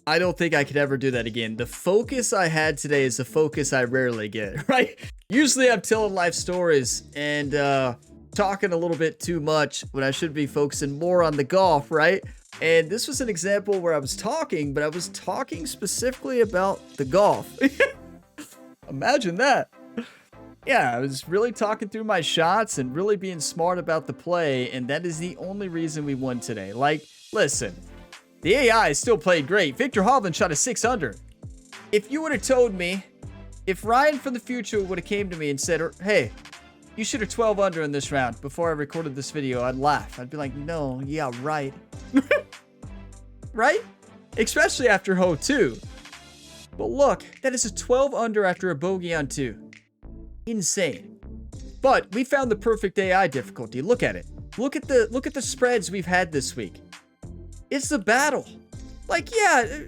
I don't think I could ever do that again. The focus I had today is a focus I rarely get, right? Usually I'm telling life stories and talking a little bit too much when I should be focusing more on the golf, right? And this was an example where I was talking, but I was talking specifically about the golf. Imagine that. Yeah, I was really talking through my shots and really being smart about the play, and that is the only reason we won today. Like, listen, the AI still played great. Victor Hovland shot a 6 under. If you would have told me, if Ryan from the future would have came to me and said, hey, you shoot a 12 under in this round before I recorded this video, I'd laugh. I'd be like, no, yeah, right. Right? Especially after hole 2. But look, that is a 12 under after a bogey on 2. Insane. But we found the perfect AI difficulty. Look at it. Look at the spreads we've had this week. It's the battle. Like, yeah,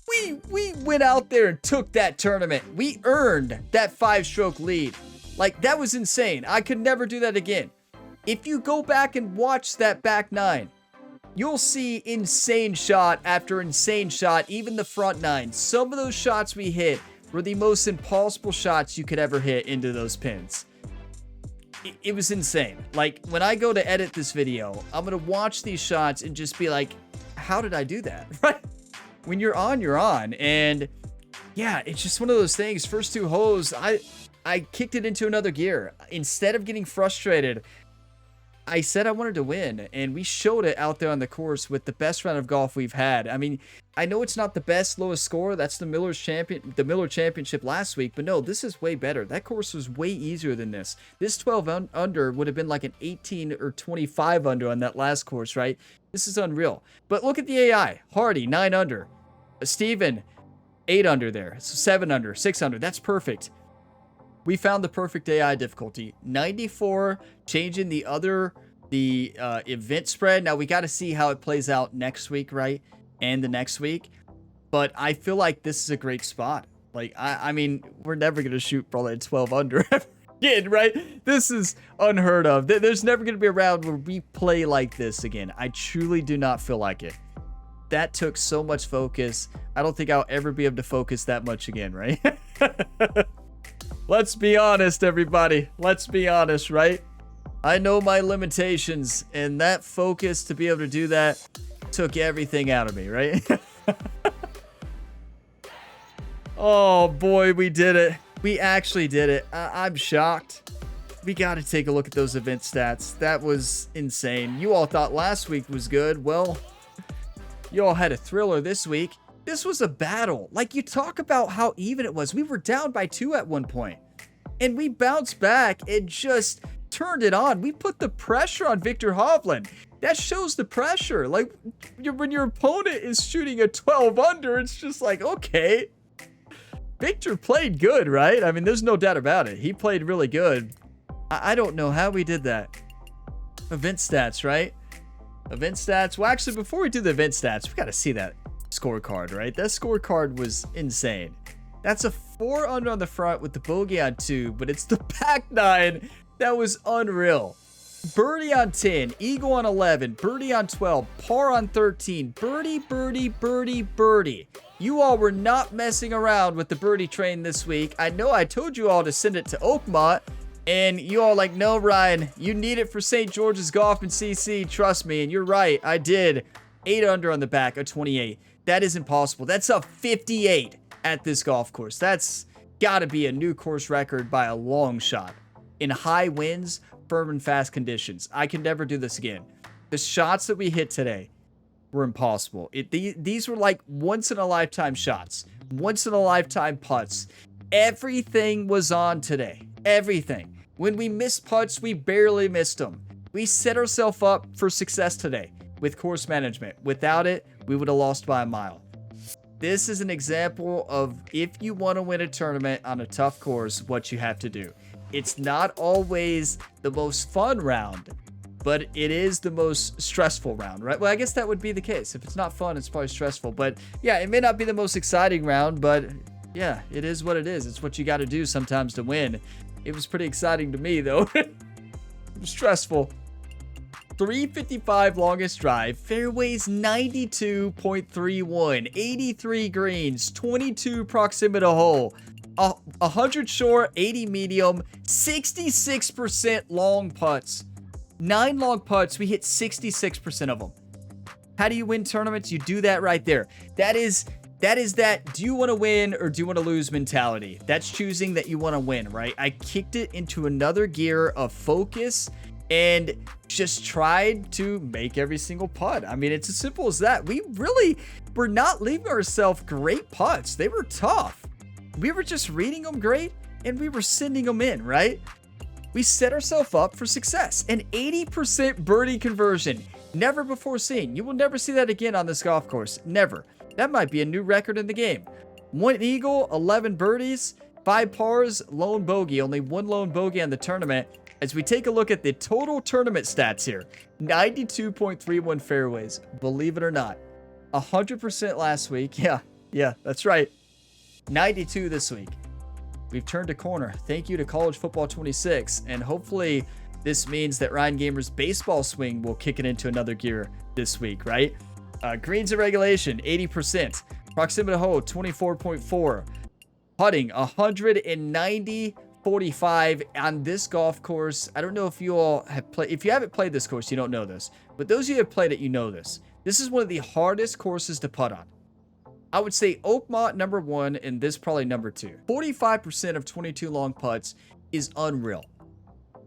we went out there and took that tournament. We earned that 5-stroke lead. Like, that was insane. I could never do that again. If you go back and watch that back 9, you'll see insane shot after insane shot, even the front 9. Some of those shots we hit were the most impossible shots you could ever hit into those pins. It was insane. Like, when I go to edit this video, I'm going to watch these shots and just be like, how did I do that? Right? When you're on, you're on. And yeah, it's just one of those things. First 2 holes, I kicked it into another gear. Instead of getting frustrated, I said I wanted to win, and we showed it out there on the course with the best round of golf we've had. I mean, I know it's not the best lowest score. That's the Miller Championship last week, but no, this is way better. That course was way easier than this. This 12 under would have been like an 18 or 25 under on that last course, right? This is unreal. But look at the AI. Hardy, 9 under. Steven, 8 under there. So 7 under, 6 under. That's perfect. We found the perfect AI difficulty. 94, changing the event spread. Now, we got to see how it plays out next week, right? And the next week. But I feel like this is a great spot. Like, I mean, we're never going to shoot probably a 12 under ever again, right? This is unheard of. There's never going to be a round where we play like this again. I truly do not feel like it. That took so much focus. I don't think I'll ever be able to focus that much again, right? Let's be honest, everybody. Let's be honest, right? I know my limitations, and that focus to be able to do that took everything out of me, right? Oh, boy, we did it. We actually did it. I'm shocked. We got to take a look at those event stats. That was insane. You all thought last week was good. Well, you all had a thriller this week. This was a battle. Like, you talk about how even it was. We were down by 2 at one point. And we bounced back and just turned it on. We put the pressure on Victor Hovland. That shows the pressure. Like, when your opponent is shooting a 12 under, it's just like, okay. Victor played good, right? I mean, there's no doubt about it. He played really good. I don't know how we did that. Event stats, right? Event stats. Well, actually, before we do the event stats, we got to see that scorecard, right? That scorecard was insane. That's a 4 under on the front with the bogey on 2, but it's the back 9 that was unreal. Birdie on 10, eagle on 11, birdie on 12, par on 13, birdie, birdie, birdie, birdie. You all were not messing around with the birdie train this week. I know I told you all to send it to Oakmont, and you all like, no, Ryan, you need it for St. George's Golf and CC. Trust me, and you're right. I did. 8 under on the back of 28. That is impossible. That's a 58 at this golf course. That's got to be a new course record by a long shot. In high winds, firm and fast conditions. I can never do this again. The shots that we hit today were impossible. These were like once-in-a-lifetime shots. Once-in-a-lifetime putts. Everything was on today. Everything. When we missed putts, we barely missed them. We set ourselves up for success today with course management. Without it, we would have lost by a mile. This is an example of, if you want to win a tournament on a tough course, what you have to do. It's not always the most fun round, but it is the most stressful round, right? Well, I guess that would be the case. If it's not fun, it's probably stressful. But yeah, it may not be the most exciting round, but yeah, it is what it is. It's what you got to do sometimes to win. It was pretty exciting to me, though. It was stressful. 355 longest drive, fairways 92.31, 83 greens, 22 proximity hole, 100 short, 80 medium, 66% long putts. 9 long putts, we hit 66% of them. How do you win tournaments? You do that right there. That is that do you want to win or do you want to lose mentality. That's choosing that you want to win, right? I kicked it into another gear of focus and just tried to make every single putt. I mean, it's as simple as that. We really were not leaving ourselves great putts. They were tough. We were just reading them great and we were sending them in, right? We set ourselves up for success. An 80% birdie conversion. Never before seen. You will never see that again on this golf course. Never. That might be a new record in the game. 1 eagle, 11 birdies, 5 pars, lone bogey. Only 1 lone bogey on the tournament. As we take a look at the total tournament stats here. 92.31 fairways. Believe it or not. 100% last week. Yeah, that's right. 92 this week. We've turned a corner. Thank you to College Football 26. And hopefully this means that Ryan Gamer's baseball swing will kick it into another gear this week, right? Greens in regulation, 80%. Proximity hole, 24.4. Putting, 190.45 on this golf course. I don't know if you all have played. If you haven't played this course, you don't know this. But those of you who have played it, you know this. This is one of the hardest courses to putt on. I would say Oakmont number 1 and this probably number 2. 45% of 22 long putts is unreal.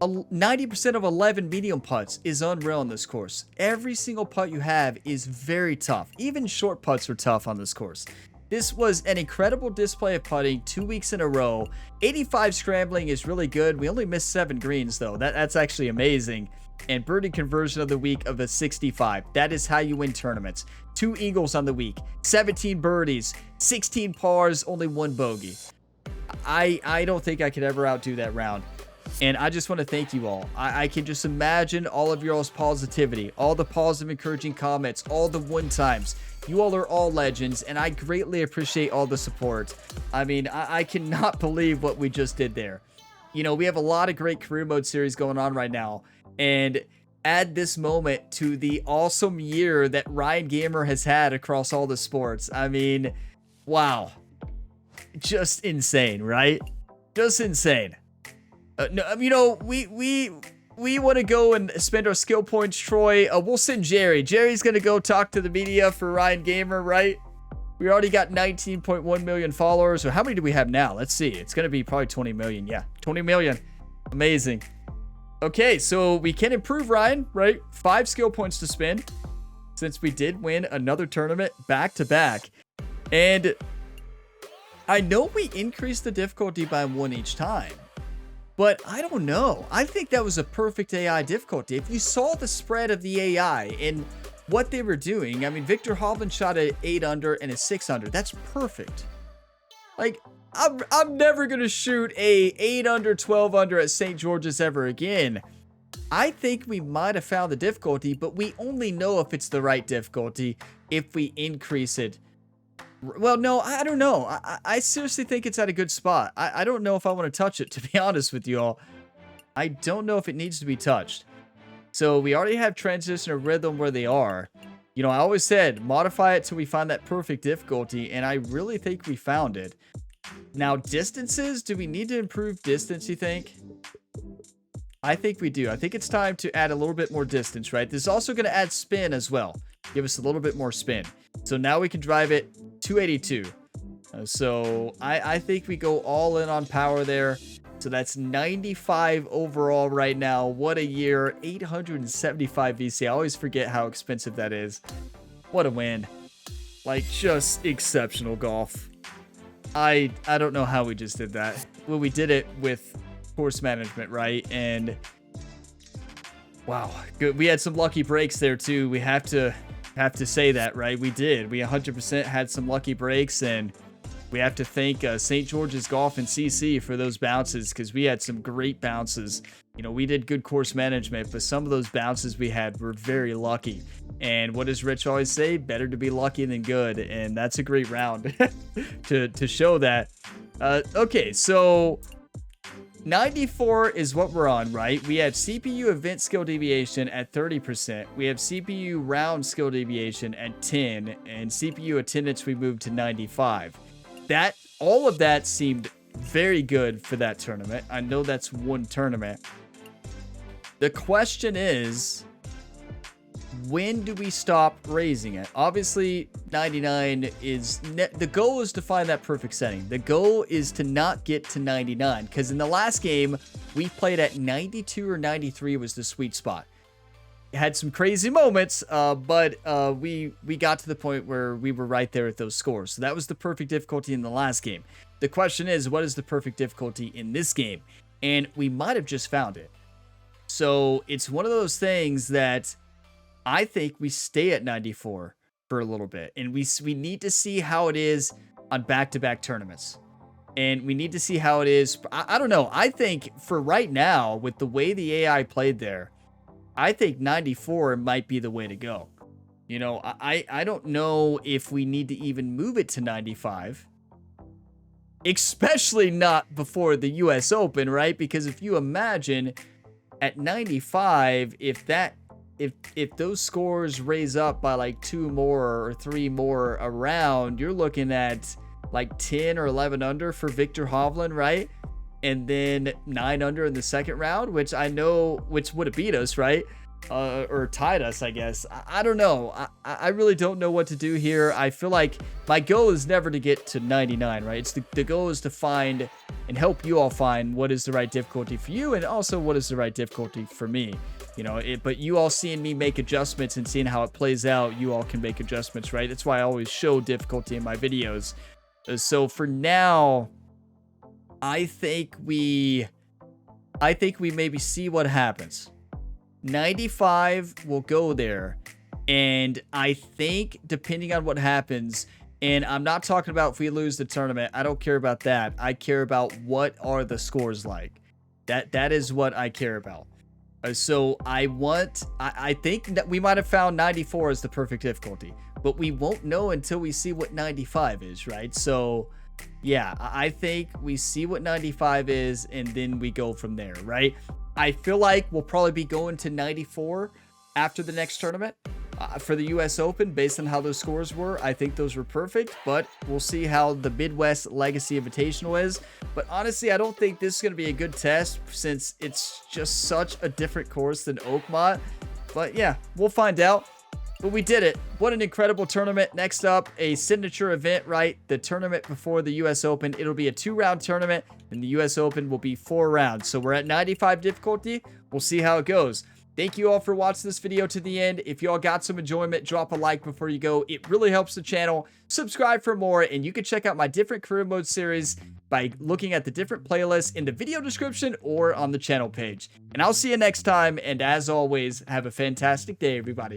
90% of 11 medium putts is unreal on this course. Every single putt you have is very tough. Even short putts are tough on this course. This was an incredible display of putting 2 weeks in a row. 85 scrambling is really good. We only missed 7 greens though. That's actually amazing. And birdie conversion of the week of a 65. That is how you win tournaments. 2 eagles on the week, 17 birdies, 16 pars, only 1 bogey. I don't think I could ever outdo that round. And I just want to thank you all. I can just imagine all of y'all's positivity, all the positive, encouraging comments, all the one times. You all are all legends, and I greatly appreciate all the support. I mean, I cannot believe what we just did there. You know, we have a lot of great career mode series going on right now, and add this moment to the awesome year that Ryan Gamer has had across all the sports. I mean, wow. Just insane, right? Just insane. No, you know, we want to go and spend our skill points, Troy. We'll send Jerry. Jerry's going to go talk to the media for Ryan Gamer, right? We already got 19.1 million followers. Or how many do we have now? Let's see. It's going to be probably 20 million. Yeah, 20 million. Amazing. Okay, so we can improve Ryan, right? 5 skill points to spend since we did win another tournament back-to-back. And I know we increased the difficulty by 1 each time. But I don't know. I think that was a perfect AI difficulty. If you saw the spread of the AI and what they were doing, I mean, Viktor Hovland shot at 8 under and a 6 under. That's perfect. Like, I'm never going to shoot a 8 under, 12 under at St. George's ever again. I think we might have found the difficulty, but we only know if it's the right difficulty if we increase it. Well, no, I don't know. I seriously think it's at a good spot. I don't know if I want to touch it, to be honest with you all. I don't know if it needs to be touched. So we already have transition or rhythm where they are. You know, I always said modify it till we find that perfect difficulty, and I really think we found it. Now, distances, do we need to improve distance, you think? I think we do. I think it's time to add a little bit more distance, right? This is also going to add spin as well. Give us a little bit more spin. So now we can drive it 282. So I think we go all in on power there. So that's 95 overall right now. What a year. 875 VC. I always forget how expensive that is. What a win. Like, just exceptional golf. I don't know how we just did that. Well, we did it with course management, right? And wow, good. We had some lucky breaks there too. We have to say that, right? We did. We 100% had some lucky breaks, and we have to thank St. George's Golf and CC for those bounces, because we had some great bounces. You know, we did good course management, but some of those bounces we had were very lucky. And what does Rich always say? Better to be lucky than good. And that's a great round to show that. Okay, so 94 is what we're on, right? We have CPU event skill deviation at 30%. We have CPU round skill deviation at 10, and CPU attendance we moved to 95. All of that seemed very good for that tournament. I know that's one tournament. The question is, when do we stop raising it? Obviously, 99 is... the goal is to find that perfect setting. The goal is to not get to 99, because in the last game, we played at 92 or 93 was the sweet spot. It had some crazy moments, but we got to the point where we were right there at those scores. So that was the perfect difficulty in the last game. The question is, what is the perfect difficulty in this game? And we might have just found it. So it's one of those things that I think we stay at 94 for a little bit. And we need to see how it is on back-to-back tournaments. And we need to see how it is. I don't know. I think for right now, with the way the AI played there, I think 94 might be the way to go. You know, I don't know if we need to even move it to 95. Especially not before the US Open, right? Because if you imagine at 95, if those scores raise up by like 2 more or 3 more around, you're looking at like 10 or 11 under for Viktor Hovland, right? And then 9 under in the second round, which would have beat us, right? Or tied us, I guess. I don't know. I really don't know what to do here. I feel like my goal is never to get to 99, right? It's the goal is to find and help you all find what is the right difficulty for you, and also what is the right difficulty for me. You know, but you all seeing me make adjustments and seeing how it plays out, you all can make adjustments, right? That's why I always show difficulty in my videos. So for now, I think we maybe see what happens. 95 will go there, and I think depending on what happens, and I'm not talking about if we lose the tournament, I don't care about that. I care about what are the scores like. That is what I care about. So I think that we might have found 94 as the perfect difficulty, but we won't know until we see what 95 is, right? So yeah, I think we see what 95 is, and then we go from there, right? I feel like we'll probably be going to 94 after the next tournament for the US Open based on how those scores were. I think those were perfect, but we'll see how the Midwest Legacy Invitational is. But honestly, I don't think this is going to be a good test since it's just such a different course than Oakmont. But yeah, we'll find out. But we did it. What an incredible tournament. Next up, a signature event, right? The tournament before the US Open. It'll be a 2-round tournament, and the US Open will be 4 rounds. So we're at 95 difficulty. We'll see how it goes. Thank you all for watching this video to the end. If you all got some enjoyment, drop a like before you go. It really helps the channel. Subscribe for more, and you can check out my different career mode series by looking at the different playlists in the video description or on the channel page. And I'll see you next time, and as always, have a fantastic day, everybody.